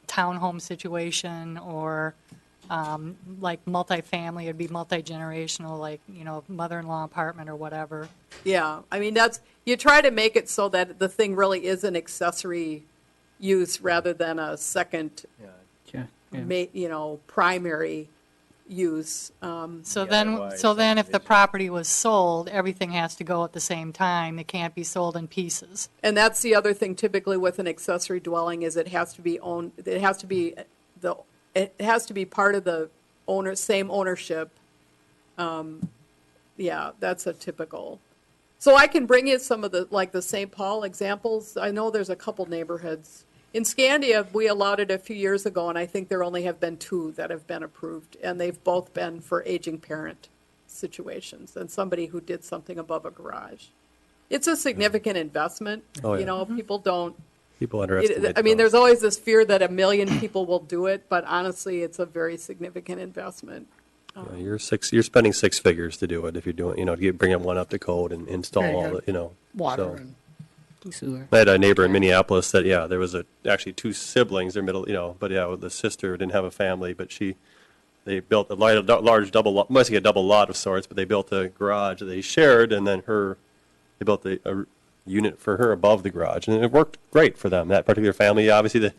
townhome situation or like multifamily. It'd be multi-generational, like mother-in-law apartment or whatever. Yeah, I mean, you try to make it so that the thing really is an accessory use rather than a second, Yeah. Sure. Yeah. primary use. So DIY then if the subdivision. property was sold, everything has to go at the same time. It can't be sold in pieces. And that's the other thing typically with an accessory dwelling is it has to be owned, it has to be part of the same ownership. Yeah, that's a typical. So I can bring you some of the, like the St. Paul examples. I know there's a couple neighborhoods. In Scandia, we allowed it a few years ago, and I think there only have been 2 that have been approved, and they've both been for aging parent situations and somebody who did something above a garage. It's a significant investment. Oh, yeah. You know, people don't, People underestimate. I mean, those. there's always this fear that 1 million people will do it, but honestly, it's a very significant investment. You're spending 6 figures to do it if you're doing, you bring up one up to code and install Yeah, you all got the, Water so. and Sewer. I had a neighbor in Minneapolis that, there was actually 2 siblings, they're middle, but the sister didn't have a family, but they built a large double lot, must be a double lot of sorts, but they built a garage that they shared, and then they built a unit for her above the garage, and it worked great for them, that particular family. Obviously, the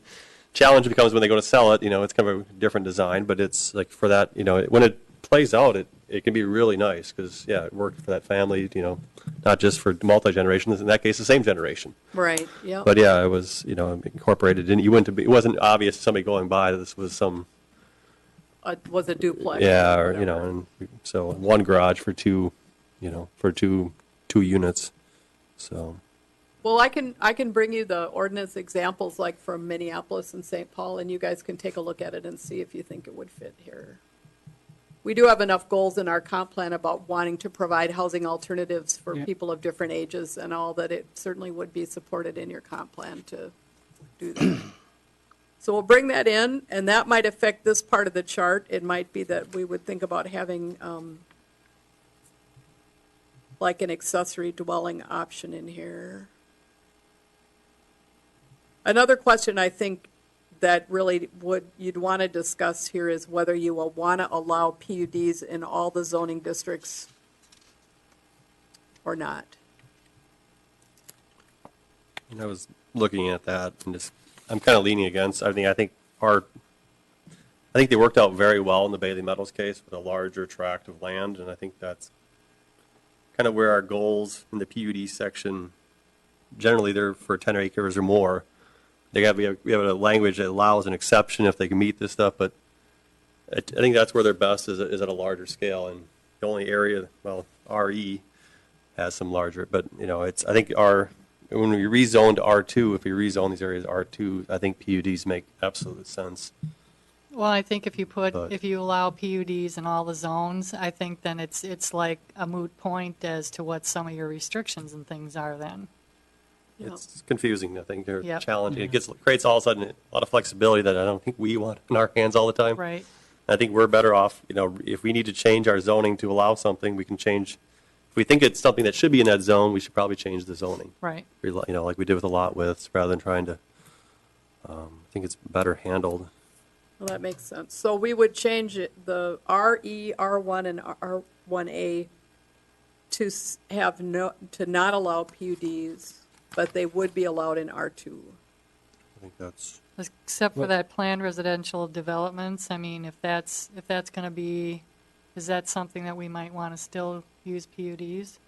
challenge becomes when they go to sell it, it's kind of a different design, but it's like for that, when it plays out, it can be really nice, because, it worked for that family, not just for multi-generations, in that case, the same generation. Right, yeah. But it was, incorporated, and it wasn't obvious to somebody going by that this was some, Was a duplex. or, whatever. and so one garage for 2, for two units, so. Well, I can bring you the ordinance examples like from Minneapolis and St. Paul, and you guys can take a look at it and see if you think it would fit here. We do have enough goals in our comp plan about wanting to provide housing alternatives for people of different ages and all, that it certainly would be supported in your comp plan to do that. So we'll bring that in, and that might affect this part of the chart. It might be that we would think about having like an accessory dwelling option in here. Another question I think that really you'd want to discuss here is whether you will want to allow PUDs in all the zoning districts or not. And I was looking at that and I'm kind of leaning against. I think they worked out very well in the Bailey Metals case with a larger tract of land, and I think that's kind of where our goals in the PUD section. Generally, they're for 10 acres or more. We have a language that allows an exception if they can meet this stuff, but I think that's where they're best is at a larger scale. And the only area, RE has some larger, but I think when we rezoned to R2, if we rezone these areas R2, I think PUDs make absolute sense. Well, I think if But- you allow PUDs in all the zones, I think then it's like a moot point as to what some of your restrictions and things are then. Yeah. It's confusing, I think, or Yep. challenging. It creates all of a sudden a lot of flexibility that I don't think we want in our hands all the time. Right. I think we're better off, if we need to change our zoning to allow something, we can change. If we think it's something that should be in that zone, we should probably change the zoning. Right. Like we did with the lot widths, rather than trying to, I think it's better handled. Well, that makes sense. So we would change the RE, R1, and R1A to not allow PUDs, but they would be allowed in R2. I think that's, Except for that planned residential developments, I mean, if that's going to be, is that something that we might want to still use PUDs?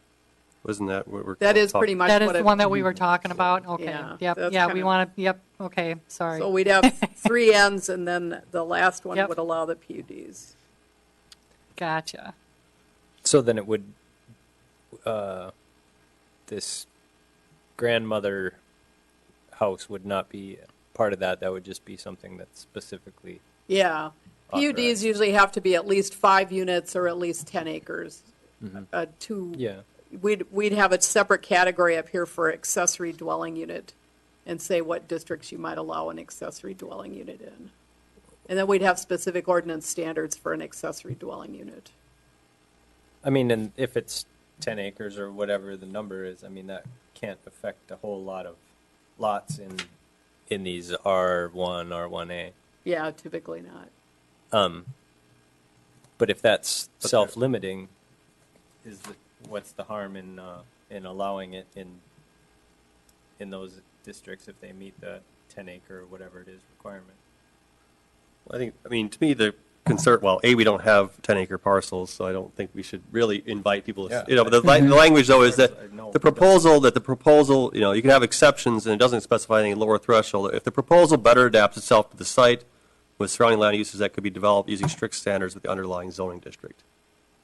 wasn't that what we're. That is talking- pretty much That is what the it. one that we were talking about? Okay, Yeah, yep, that's yeah, kind we of- want to, yep, okay, sorry. So we'd have 3 ends, and then the last one Yep. would allow the PUDs. Gotcha. So then it would, this grandmother house would not be part of that. That would just be something that's specifically, Yeah. PUDs Authorized. usually have to be at least 5 units or at least 10 acres. yeah. We'd have a separate category up here for accessory dwelling unit and say what districts you might allow an accessory dwelling unit in. And then we'd have specific ordinance standards for an accessory dwelling unit. I mean, and if it's 10 acres or whatever the number is, I mean, that can't affect a whole lot of lots in these R1, R1A. Yeah, typically not. But if that's self-limiting, what's the harm in allowing it in those districts if they meet the 10-acre or whatever it is requirement? I mean, to me, the concern, we don't have 10-acre parcels, so I don't think we should really invite people. Yeah. But the language, though, is that I know. the proposal, you can have exceptions, and it doesn't specify any lower threshold. If the proposal better adapts itself to the site with surrounding land uses that could be developed using strict standards with the underlying zoning district.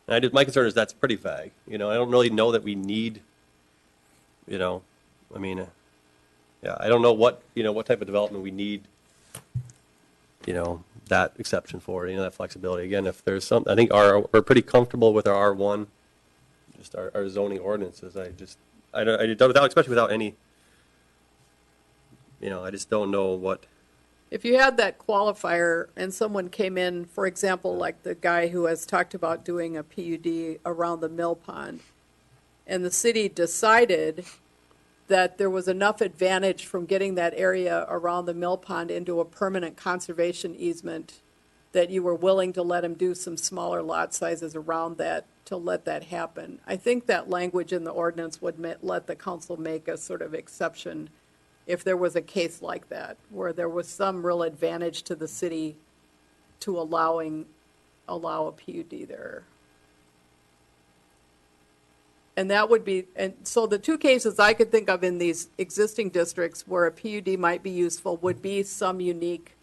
And my concern is that's pretty vague. I don't really know that we need you know, I mean, yeah, I don't know what, what type of development we need, that exception for, that flexibility. Again, if there's some, I think we're pretty comfortable with our R1, just our zoning ordinances. I don't, without, especially without any, I just don't know what. If you had that qualifier and someone came in, for example, like the guy who has talked about doing a PUD around the mill pond, and the city decided that there was enough advantage from getting that area around the mill pond into a permanent conservation easement that you were willing to let him do some smaller lot sizes around that to let that happen. I think that language in the ordinance would let the council make a sort of exception if there was a case like that, where there was some real advantage to the city to allow a PUD there. And that would be, and so the two cases I could think of in these existing districts where a PUD might be useful would be some unique,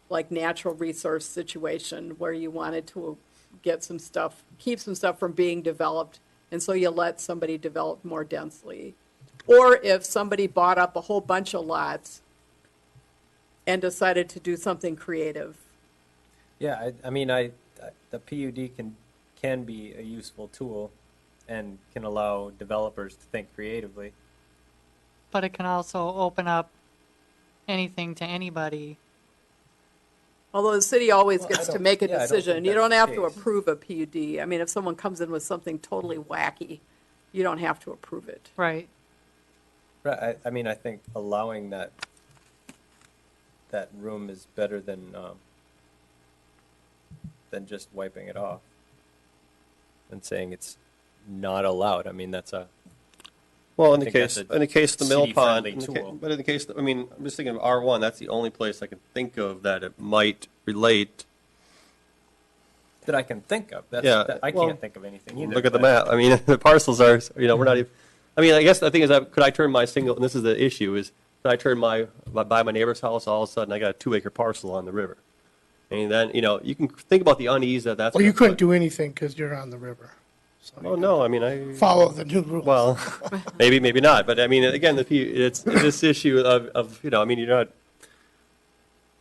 like natural resource situation where you wanted to get some stuff, keep some stuff from being developed, and so you let somebody develop more densely. Or if somebody bought up a whole bunch of lots and decided to do something creative. Yeah, I mean, the PUD can be a useful tool and can allow developers to think creatively. But it can also open up anything to anybody. Although the city always Well, gets I to don't- make a yeah, I don't decision. think You that's don't the have to case. approve a PUD. I mean, if someone comes in with something totally wacky, you don't have to approve it. Right. Right. I mean, I think allowing that room is better than just wiping it off and saying it's not allowed. I mean, that's a Well, in I the think that's case, a in the case of the mill pond, city-friendly tool. but in the case, I mean, I'm just thinking of R1, that's the only place I can think of that it might relate. that I can think of. Yeah, I well, can't think of anything either. Look at the but- map. I mean, the parcels are, we're not even, I mean, I guess the thing is, could I turn my single, and this is the issue, is could I turn buy my neighbor's house, all of a sudden I got a 2-acre parcel on the river? And then, you can think about the unease that's. Well, you gonna couldn't put- do anything because you're on the river. So Oh, no, I mean, I. follow the new rules. Well, maybe not, but I mean, again, it's this issue of, I mean, you're not,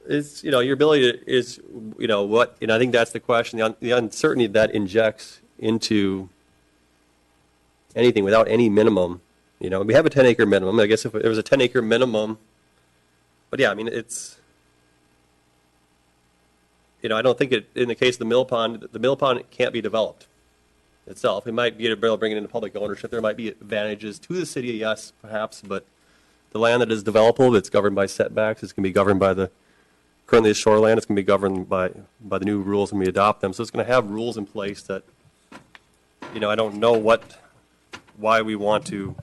it's, your ability is, what, and I think that's the question, the uncertainty that injects into anything without any minimum, we have a 10-acre minimum, I guess if there was a 10-acre minimum, but yeah, I mean, it's, I don't think in the case of the mill pond can't be developed itself. It might be able to bring it into public ownership. There might be advantages to the city, yes, perhaps, but the land that is developable, it's governed by setbacks. It's going to be governed by currently the shoreline. It's going to be governed by the new rules when we adopt them. So it's going to have rules in place that, I don't know why we want to,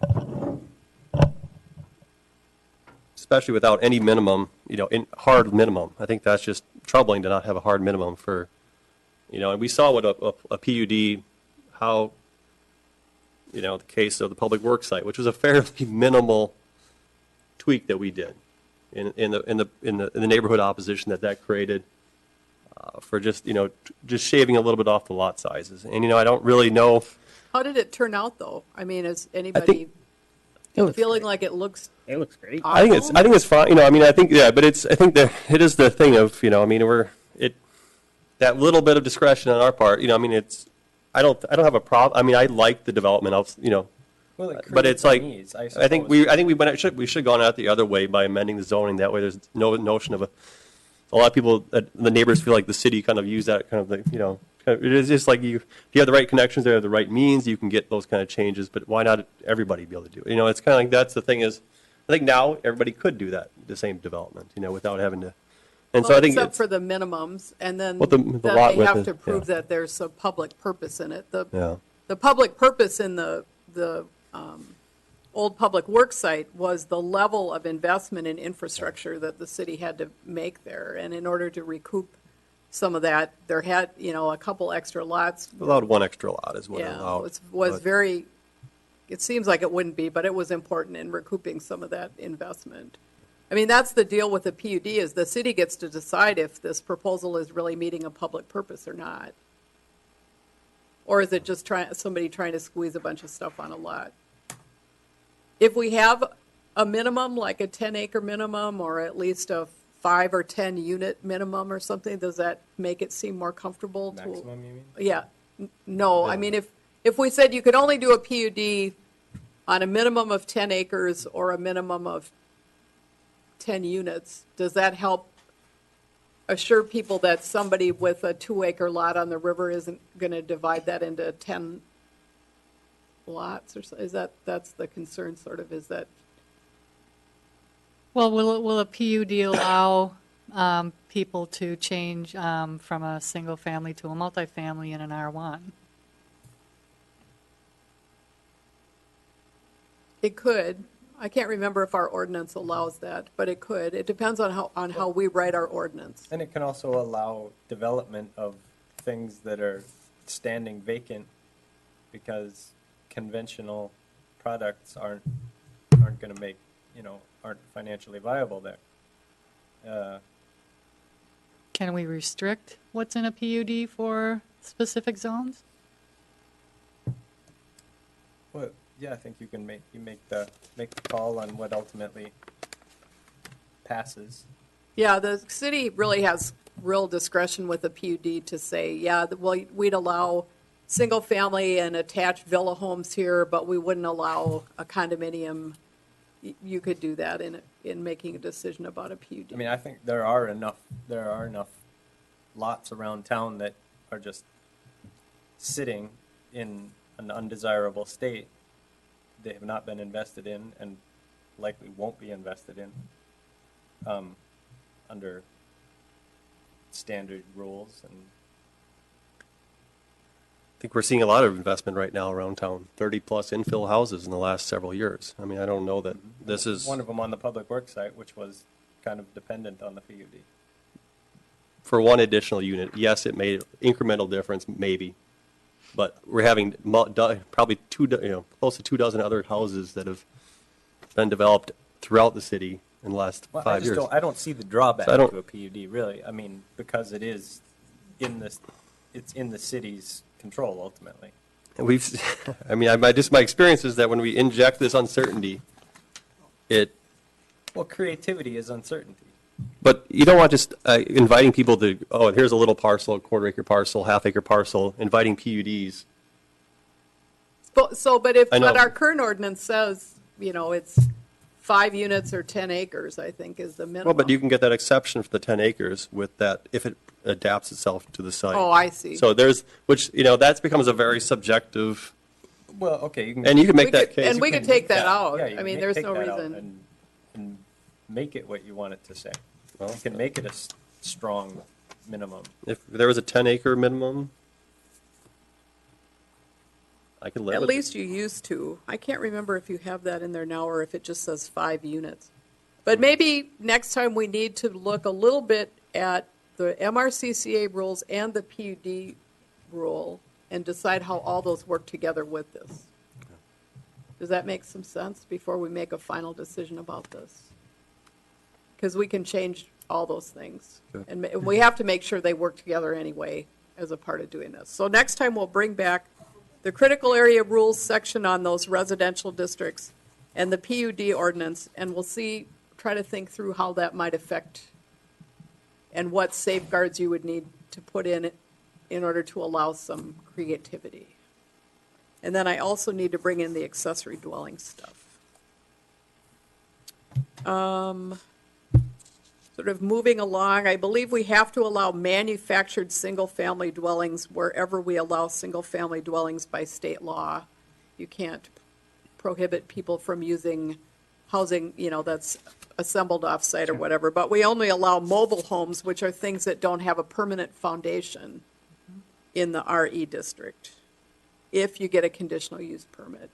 especially without any minimum, in hard minimum. I think that's just troubling to not have a hard minimum for, and we saw what a PUD, how, the case of the public works site, which was a fairly minimal tweak that we did in the neighborhood opposition that created for just, just shaving a little bit off the lot sizes. And, I don't really know. How did it turn out, though? I mean, is anybody feeling like it looks It looks great. I think it's fine. I mean, I think that it is the thing of, I mean, that little bit of discretion on our part, I mean, I don't have a problem. I mean, I like the development of, Well, it but it's creates like, needs, I think we should have gone out the other way by amending the zoning. That way there's no notion of a lot of people, the neighbors feel like the city kind of use that kind of, it is just like if you have the right connections, there have the right means, you can get those kind of changes, but why not everybody be able to do it? It's kind of like, that's the thing is, I think now everybody could do that, the same development, without having to. And so I think except it's, for the minimums, and then Well, the then lot they width have is- to prove yeah. that there's a public purpose in it. yeah. The public purpose in the old public works site was the level of investment in infrastructure that the city had to make there. And in order to recoup some of that, there had, a couple extra lots. Allowed one extra lot is what it Yeah, allowed. was but- very, it seems like it wouldn't be, but it was important in recouping some of that investment. I mean, that's the deal with the PUD, is the city gets to decide if this proposal is really meeting a public purpose or not. Or is it just somebody trying to squeeze a bunch of stuff on a lot? if we have a minimum, like a 10-acre minimum, or at least a 5 or 10 unit minimum or something, does that make it seem more comfortable to? Maximum, you mean? Yeah, no, I mean, if we said you could only do a PUD on a minimum of 10 acres or a minimum of 10 units, does that help assure people that somebody with a 2-acre lot on the river isn't going to divide that into 10 lots, or is that's the concern, sort of, is that? Well, will a PUD allow people to change from a single family to a multifamily in an R1? It could. I can't remember if our ordinance allows that, but it could. It depends on how we write our ordinance. And it can also allow development of things that are standing vacant because conventional products aren't going to make, aren't financially viable there. Can we restrict what's in a PUD for specific zones? Well, yeah, I think you can make the call on what ultimately passes. Yeah, the city really has real discretion with the PUD to say, yeah, well, we'd allow single-family and attached villa homes here, but we wouldn't allow a condominium. You could do that in making a decision about a PUD. I mean, I think there are enough lots around town that are just sitting in an undesirable state. They have not been invested in and likely won't be invested in under standard rules. And I think we're seeing a lot of investment right now around town, 30-plus infill houses in the last several years. I mean, I don't know that this is, one of them on the public works site, which was kind of dependent on the PUD. for one additional unit, yes, it made incremental difference, maybe. But we're having probably close to 24 other houses that have been developed throughout the city in the last Well, 5 years. I don't see the drawback So I don't- to a PUD, really. I mean, because it's in the city's control ultimately. And my experience is that when we inject this uncertainty, Well, creativity is uncertainty. but you don't want just inviting people to, oh, here's a little parcel, quarter-acre parcel, half-acre parcel, inviting PUDs. But if I know. what our current ordinance says, it's 5 units or 10 acres, I think, is the minimum. Well, but you can get that exception for the 10 acres with that, if it adapts itself to the site. Oh, I see. So that becomes a very subjective, Well, okay, and you can make that case. And we could take that out. Yeah, you I mean, can there's take no that out reason. and make it what you want it to say. Well, You can make it a strong minimum. If there was a 10-acre minimum, I could live At with it. least you used to. I can't remember if you have that in there now or if it just says 5 units. But maybe next time we need to look a little bit at the MRCCA rules and the PUD rule and decide how all those work together with this. Does that make some sense before we make a final decision about this? Because we can change all those things. Okay. And we have to make sure they work together anyway as a part of doing this. So next time we'll bring back the critical area rules section on those residential districts and the PUD ordinance, and we'll try to think through how that might affect and what safeguards you would need to put in order to allow some creativity. And then I also need to bring in the accessory dwelling stuff. Sort of moving along, I believe we have to allow manufactured single-family dwellings wherever we allow single-family dwellings by state law. You can't prohibit people from using housing, that's assembled off-site or whatever, but we only allow mobile homes, which are things that don't have a permanent foundation in the RE district, if you get a conditional use permit.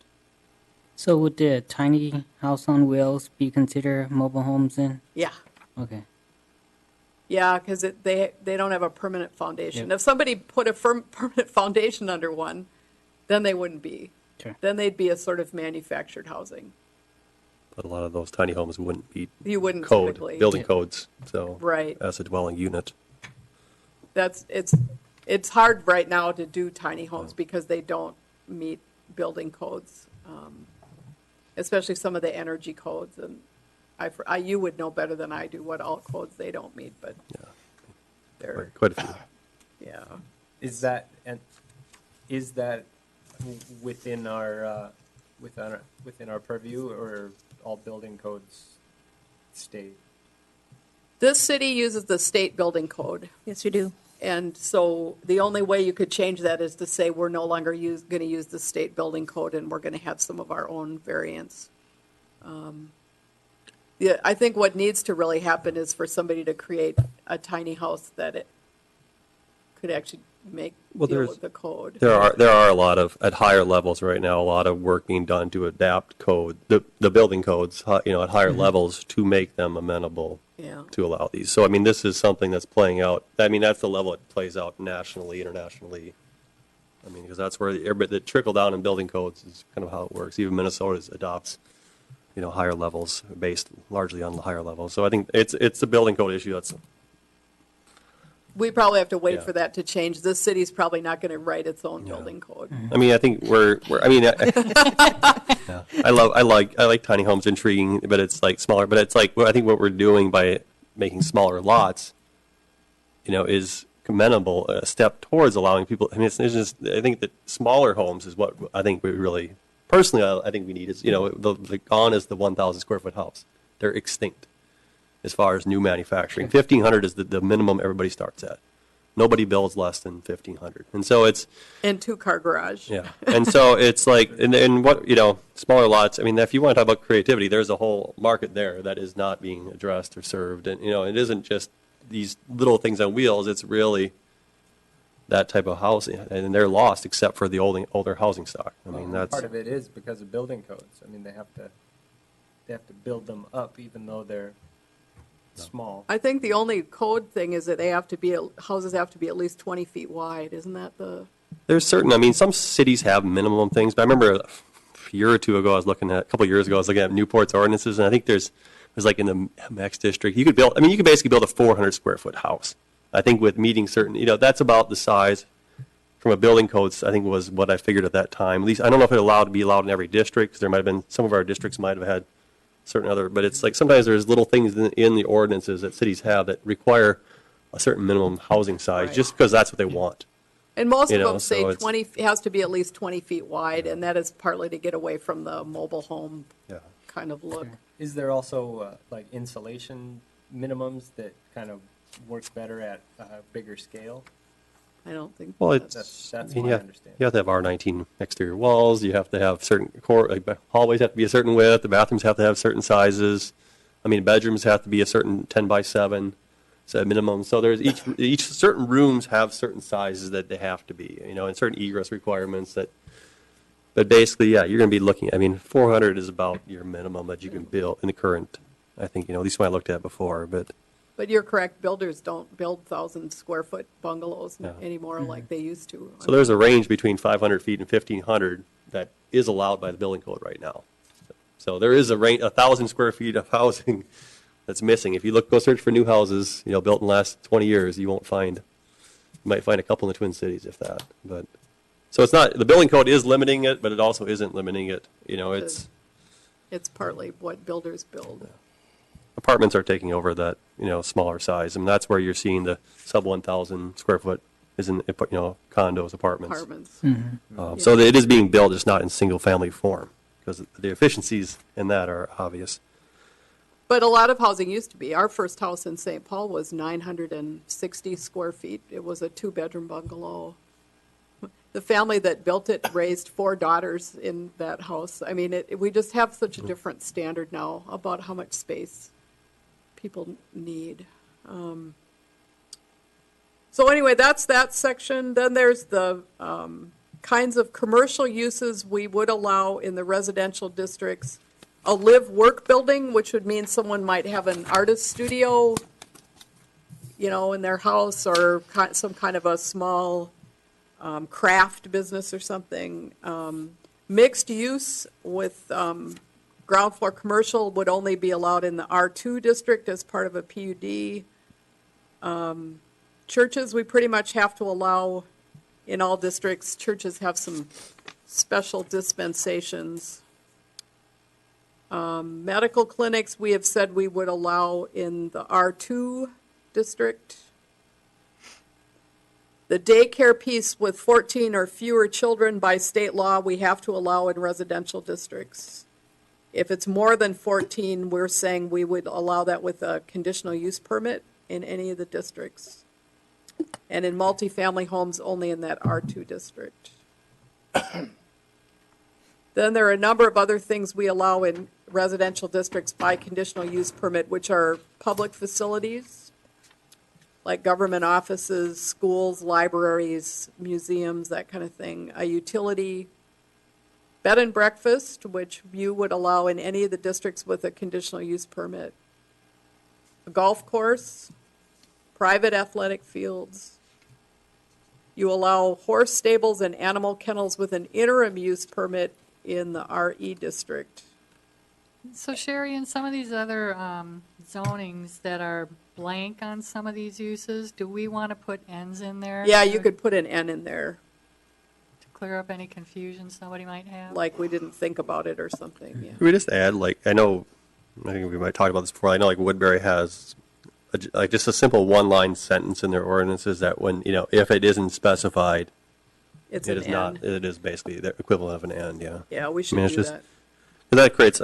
So would the tiny house on wheels be considered mobile homes then? Yeah. Okay. Yeah, because they don't have a permanent foundation. If somebody put a permanent foundation under one, then they wouldn't be. Sure. Then they'd be a sort of manufactured housing. But a lot of those tiny homes wouldn't meet You wouldn't typically. building codes, so. Right. As a dwelling unit. It's hard right now to do tiny homes because they don't meet building codes. especially some of the energy codes. And you would know better than I do what all codes they don't meet, but they're, Quite a few. yeah. Is that within our purview, or all building codes state? This city uses the state building code. Yes, we do. And so the only way you could change that is to say we're no longer going to use the state building code and we're going to have some of our own variants. Yeah, I think what needs to really happen is for somebody to create a tiny house that it could actually deal with the code. There are a lot of, at higher levels right now, a lot of work being done to adapt code, the building codes, at higher levels to make them amenable Yeah. to allow these. So, I mean, this is something that's playing out. I mean, that's the level it plays out nationally, internationally. I mean, because that's where the trickle down in building codes is kind of how it works. Even Minnesota adopts, higher levels based largely on the higher levels. So I think it's a building code issue. We probably have to wait Yeah. for that to change. This city's probably not going to write its own building code. I mean, I think I like tiny homes, intriguing, but it's like smaller. But it's like, I think what we're doing by making smaller lots, is commendable, a step towards allowing people. I mean, it's just, I think that smaller homes is what I think we really, personally, I think we need is, the gone is the 1,000 square foot house. They're extinct as far as new manufacturing. 1,500 is the minimum everybody starts at. Nobody builds less than 1,500. And so it's, And two-car garage. yeah. And so it's like, and what, smaller lots, I mean, if you want to talk about creativity, there's a whole market there that is not being addressed or served. And, it isn't just these little things on wheels, it's really that type of housing. And they're lost except for the older housing stock. I mean, that's, Part of it is because of building codes. I mean, they have to build them up even though they're small. I think the only code thing is that houses have to be at least 20 feet wide. Isn't that the? there's certain, I mean, some cities have minimum things, but I remember a year or two ago, a couple of years ago, I was looking at Newport's ordinances, and I think there's like in the MX district, you could basically build a 400 square foot house. I think with meeting certain, that's about the size from a building codes, I think was what I figured at that time. At least, I don't know if it be allowed in every district, because there might have been, some of our districts might have had certain other, but it's like sometimes there's little things in the ordinances that cities have that require a certain minimum housing size, Right. just because that's what they want. And most of them so say it's- 20, has to be at least 20 feet wide, and that is partly to get away from the mobile home Yeah. kind of look. Is there also like insulation minimums that kind of work better at a bigger scale? I don't think. Well, That's I mean, my you understanding. have to have R19 exterior walls. You have to have certain hallways have to be a certain width. The bathrooms have to have certain sizes. I mean, bedrooms have to be a certain 10 by 7 so minimum. So there's each certain rooms have certain sizes that they have to be, and certain egress requirements that. But basically, yeah, you're going to be looking. I mean, 400 is about your minimum that you can build in the current. I think at least when I looked at before, but. But you're correct, builders don't build 1,000 square foot bungalows Yeah. anymore like they used to. So there's a range between 500 feet and 1,500 that is allowed by the building code right now. So there is a range, 1,000 square feet of housing that's missing. If you go search for new houses, built in the last 20 years, you might find a couple in the Twin Cities, if that. But so it's not, the building code is limiting it, but it also isn't limiting it. It's It's partly what builders build. apartments are taking over that, smaller size. And that's where you're seeing the sub 1,000 square foot is in, condos, apartments. Apartments. So it is being built, just not in single-family form, because the efficiencies in that are obvious. But a lot of housing used to be. Our first house in St. Paul was 960 square feet. It was a two-bedroom bungalow. The family that built it raised 4 daughters in that house. I mean, we just have such a different standard now about how much space people need. So anyway, that's that section. Then there's the kinds of commercial uses we would allow in the residential districts. A live-work building, which would mean someone might have an artist studio, in their house, or some kind of a small craft business or something. Mixed use with ground floor commercial would only be allowed in the R2 district as part of a PUD. Churches, we pretty much have to allow in all districts. Churches have some special dispensations. Medical clinics, we have said we would allow in the R2 district. The daycare piece with 14 or fewer children by state law, we have to allow in residential districts. If it's more than 14, we're saying we would allow that with a conditional use permit in any of the districts. And in multifamily homes, only in that R2 district. Then there are a number of other things we allow in residential districts by conditional use permit, which are public facilities, like government offices, schools, libraries, museums, that kind of thing. A utility, bed and breakfast, which you would allow in any of the districts with a conditional use permit. A golf course, private athletic fields. You allow horse stables and animal kennels with an interim use permit in the RE district. So Sherry, in some of these other zonings that are blank on some of these uses, do we want to put Ns in there? Yeah, you could put an N in there, To clear up any confusion somebody might have? like we didn't think about it or something, yeah. Can we just add, like, I think we might talk about this before, I know like Woodbury has like just a simple one-line sentence in their ordinances that when, if it isn't specified, It's it an is not, N. it is basically the equivalent of an and, yeah. Yeah, we should I mean, it's do just- that. But that creates,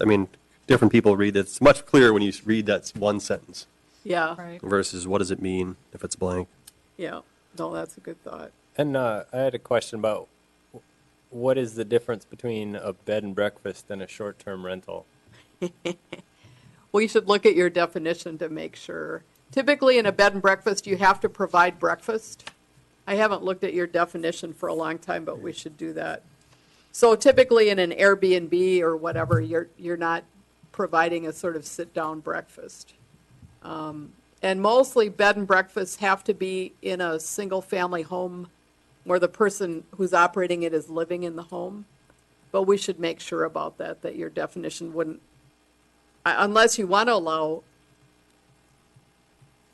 different people read it. It's much clearer when you read that one sentence Yeah, Right. versus what does it mean if it's blank. yeah. No, that's a good thought. And I had a question about what is the difference between a bed and breakfast and a short-term rental? We should look at your definition to make sure. Typically, in a bed and breakfast, you have to provide breakfast. I haven't looked at your definition for a long time, but we should do that. So typically, in an Airbnb or whatever, you're not providing a sort of sit-down breakfast. And mostly, bed and breakfasts have to be in a single-family home where the person who's operating it is living in the home. But we should make sure about that your definition wouldn't, unless you want to allow,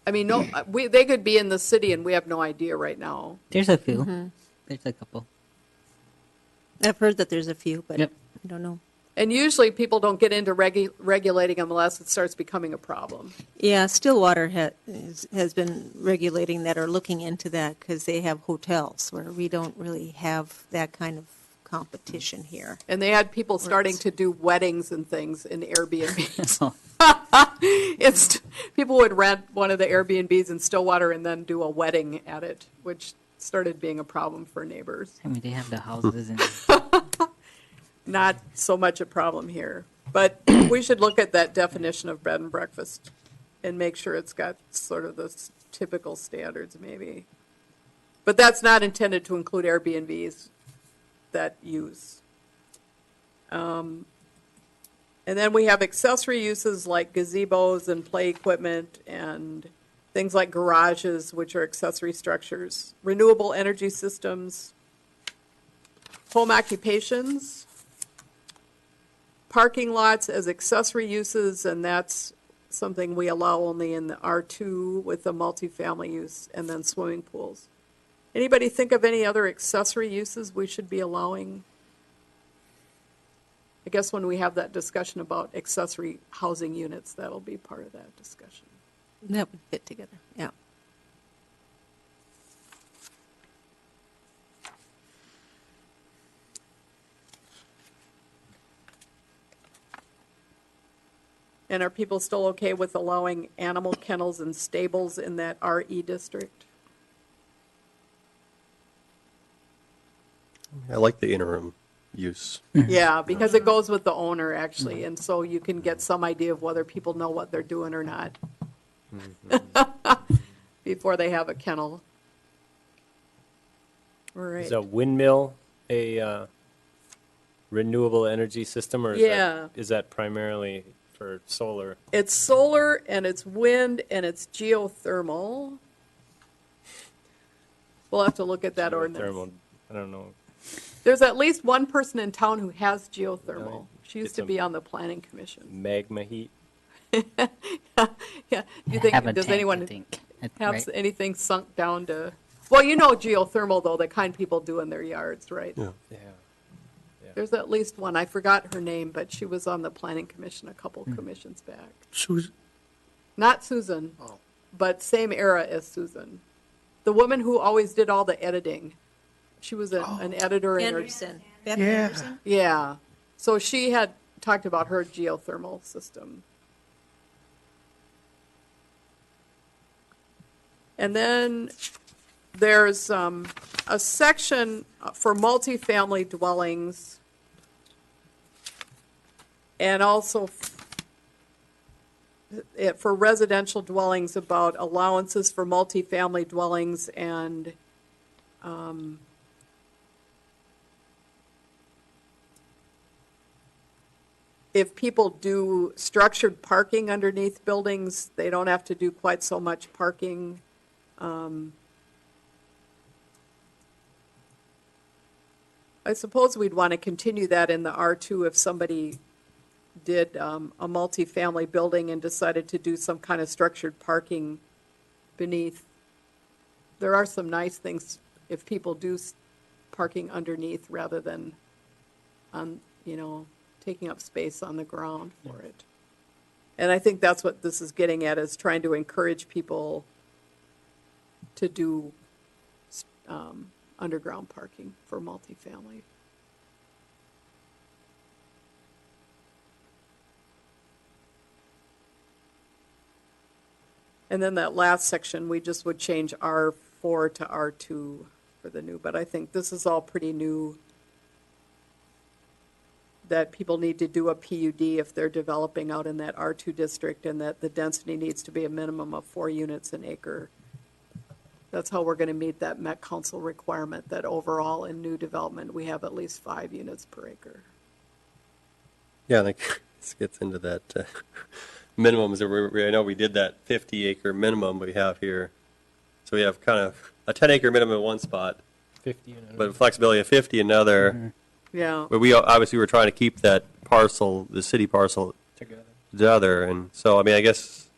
no, they could be in the city and we have no idea right now. There's a few. There's a couple. I've heard that there's a few, but Yep. I don't know. And usually people don't get into regulating them unless it starts becoming a problem. Yeah, Stillwater has been regulating that or looking into that because they have hotels where we don't really have that kind of competition here. And they had people starting to do weddings and things in Airbnbs. So, People would rent one of the Airbnbs in Stillwater and then do a wedding at it, which started being a problem for neighbors. they have the houses and Not so much a problem here. But we should look at that definition of bed and breakfast and make sure it's got sort of the typical standards maybe. But that's not intended to include Airbnbs that use. And then we have accessory uses like gazebos and play equipment and things like garages, which are accessory structures, renewable energy systems, home occupations, parking lots as accessory uses, and that's something we allow only in the R2 with the multifamily use, and then swimming pools. Anybody think of any other accessory uses we should be allowing? I guess when we have that discussion about accessory housing units, that'll be part of that discussion. That would fit together, yeah. And are people still okay with allowing animal kennels and stables in that RE district? I like the interim use. Yeah, because it goes with the owner, actually, and so you can get some idea of whether people know what they're doing or not before they have a kennel. All right. Is a windmill a renewable energy system, or Yeah. is that primarily for solar? It's solar, and it's wind, and it's geothermal. We'll have to look at that ordinance. Geothermal, I don't know. There's at least one person in town who has geothermal. Really? She used It's to a- be on the planning commission. Magma heat? Yeah, do you have a think, does tank, anyone I think. have Right? anything sunk down to, well, geothermal, though, the kind people do in their yards, right? Yeah. Yeah. Yeah. There's at least one. I forgot her name, but she was on the planning commission a couple commissions back. Susan, Not Susan, but same era as Susan. The woman who always did all the editing. She was an editor in her. Anderson, Beth Yeah. Anderson? Yeah. So she had talked about her geothermal system. And then there's a section for multifamily dwellings and also for residential dwellings about allowances for multifamily dwellings and if people do structured parking underneath buildings, they don't have to do quite so much parking. I suppose we'd want to continue that in the R2 if somebody did a multifamily building and decided to do some kind of structured parking beneath. There are some nice things if people do parking underneath rather than on, taking up space on the ground for it. And I think that's what this is getting at, is trying to encourage people to do underground parking for multifamily. And then that last section, we just would change R4 to R2 for the new, but I think this is all pretty new, that people need to do a PUD if they're developing out in that R2 district, and that the density needs to be a minimum of 4 units an acre. That's how we're going to meet that Met Council requirement, that overall in new development, we have at least 5 units per acre. Yeah, I think this gets into that minimums. I know we did that 50-acre minimum we have here. So we have kind of a 10-acre minimum in one spot, 50 in another. but flexibility of 50 in another. Yeah. But we obviously were trying to keep that parcel, the city parcel, together. And so, I mean, I guess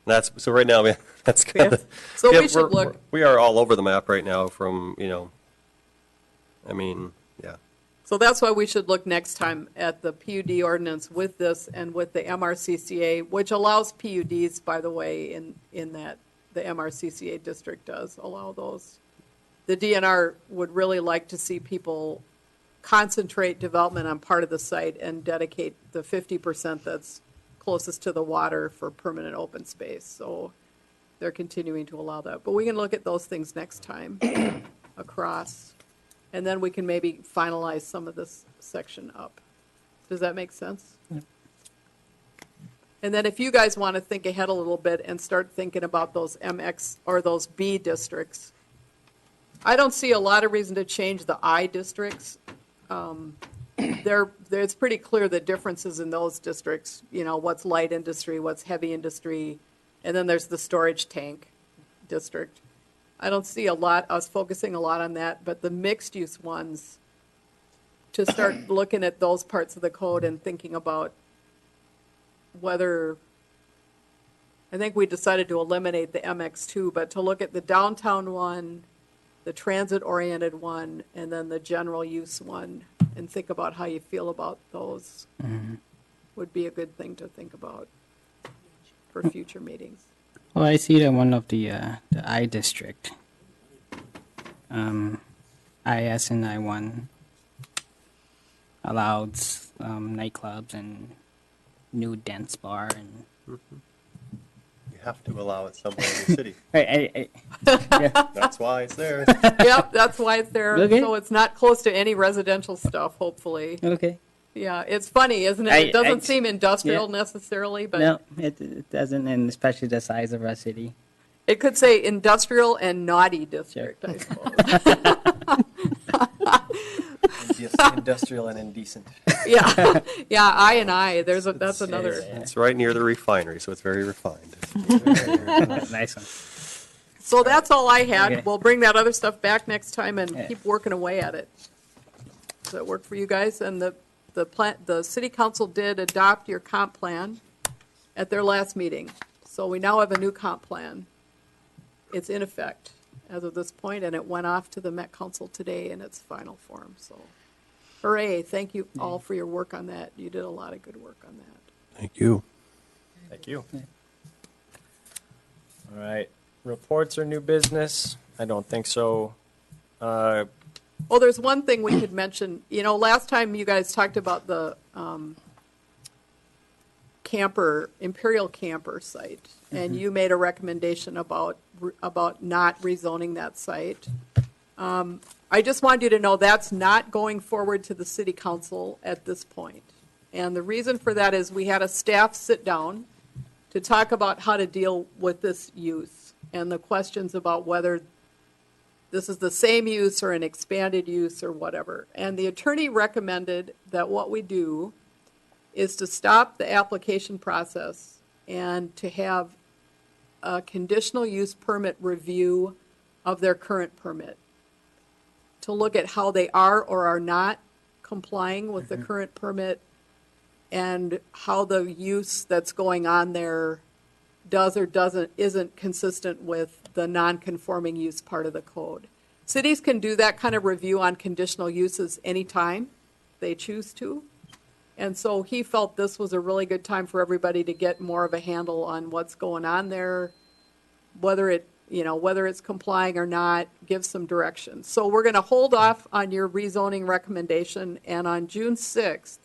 that's, so right now, that's kind of. So we should look. We are all over the map right now from, I mean, yeah. So that's why we should look next time at the PUD ordinance with this and with the MRCCA, which allows PUDs, by the way, in that the MRCCA district does allow those. The DNR would really like to see people concentrate development on part of the site and dedicate the 50% that's closest to the water for permanent open space. So they're continuing to allow that. But we can look at those things next time across. And then we can maybe finalize some of this section up. Does that make sense? Yeah. And then if you guys want to think ahead a little bit and start thinking about those MX or those B districts, I don't see a lot of reason to change the I districts. It's pretty clear the differences in those districts, what's light industry, what's heavy industry, and then there's the storage tank district. I don't see us focusing a lot on that, but the mixed use ones, to start looking at those parts of the code and thinking about whether, I think we decided to eliminate the MX2, but to look at the downtown one, the transit-oriented one, and then the general use one, and think about how you feel about those would be a good thing to think about for future meetings. Well, I see that one of the I district, IS and I1 allowed nightclubs and new dance bar and. You have to allow it somewhere in the city. Yeah. That's why it's there. Yep, that's why it's there. Okay. So it's not close to any residential stuff, hopefully. Okay. Yeah, it's funny, isn't it? It doesn't seem industrial necessarily, but No, it doesn't, and especially the size of our city. it could say industrial and naughty district, I suppose. Industrial and indecent. Yeah, yeah, I and I, that's another. It's right near the refinery, so it's very refined. Nice one. So that's all I had. Okay. We'll bring that other stuff back next time and Yeah. keep working away at it. Does that work for you guys? And the city council did adopt your comp plan at their last meeting. So we now have a new comp plan. It's in effect as of this point, and it went off to the Met Council today in its final form, so. Hooray, thank you all for your work on that. You did a lot of good work on that. Thank you. Thank you. All right, reports or new business? I don't think so. Oh, there's one thing we could mention. You know, last time you guys talked about the Imperial Camper site, and you made a recommendation about not rezoning that site. I just wanted you to know that's not going forward to the city council at this point. And the reason for that is we had a staff sit down to talk about how to deal with this use and the questions about whether this is the same use or an expanded use or whatever. And the attorney recommended that what we do is to stop the application process and to have a conditional use permit review of their current permit, to look at how they are or are not complying with the current permit and how the use that's going on there does or isn't consistent with the non-conforming use part of the code. Cities can do that kind of review on conditional uses anytime they choose to. And so he felt this was a really good time for everybody to get more of a handle on what's going on there, whether it's complying or not, give some direction. So we're going to hold off on your rezoning recommendation, and on June 6th,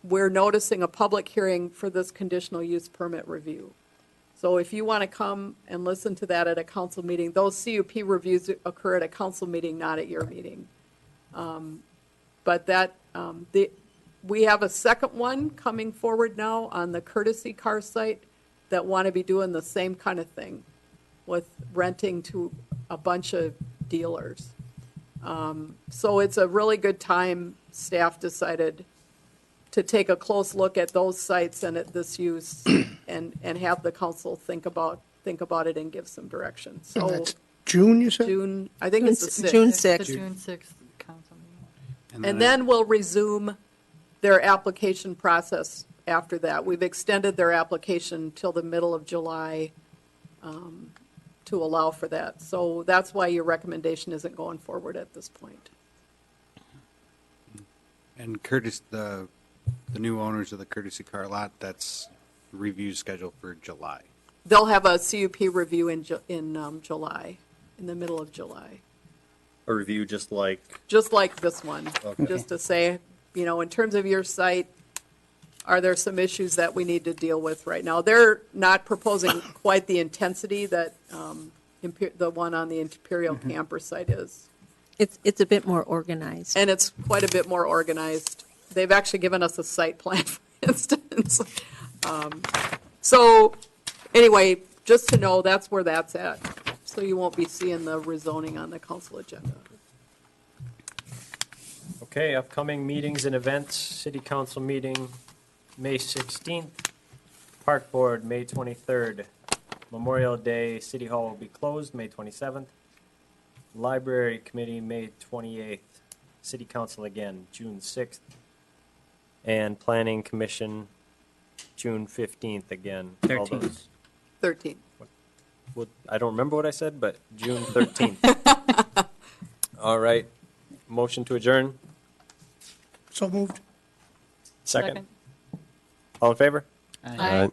we're noticing a public hearing for this conditional use permit review. So if you want to come and listen to that at a council meeting, those CUP reviews occur at a council meeting, not at your meeting. We have a second one coming forward now on the courtesy car site that want to be doing the same kind of thing with renting to a bunch of dealers. So it's a really good time, staff decided, to take a close look at those sites and at this use and have the council think about it and give some direction. And So that's June, you said? June, I think it's the 6th. June The 6th. June 6th council meeting. And then we'll resume their application process after that. We've extended their application till the middle of July to allow for that. So that's why your recommendation isn't going forward at this point. And Curtis, the new owners of the courtesy car lot, that's review scheduled for July. They'll have a CUP review in July, in the middle of July. A review just like, Just like this one, just to say, in terms of your site, are there some issues that we need to deal with right now? They're not proposing quite the intensity that the one on the Imperial Camper site is. It's a bit more organized. And it's quite a bit more organized. They've actually given us a site plan, for instance. So anyway, just to know, that's where that's at. So you won't be seeing the rezoning on the council agenda. Okay, upcoming meetings and events, city council meeting, May 16th, park board, May 23rd, Memorial Day, city hall will be closed, May 27th, library committee, May 28th, city council again, June 6th, and planning commission, June 15th again. All 13th. those- 13. Well, I don't remember what I said, but June 13th. All right, motion to adjourn, So moved. second. All in favor? Aye. all right.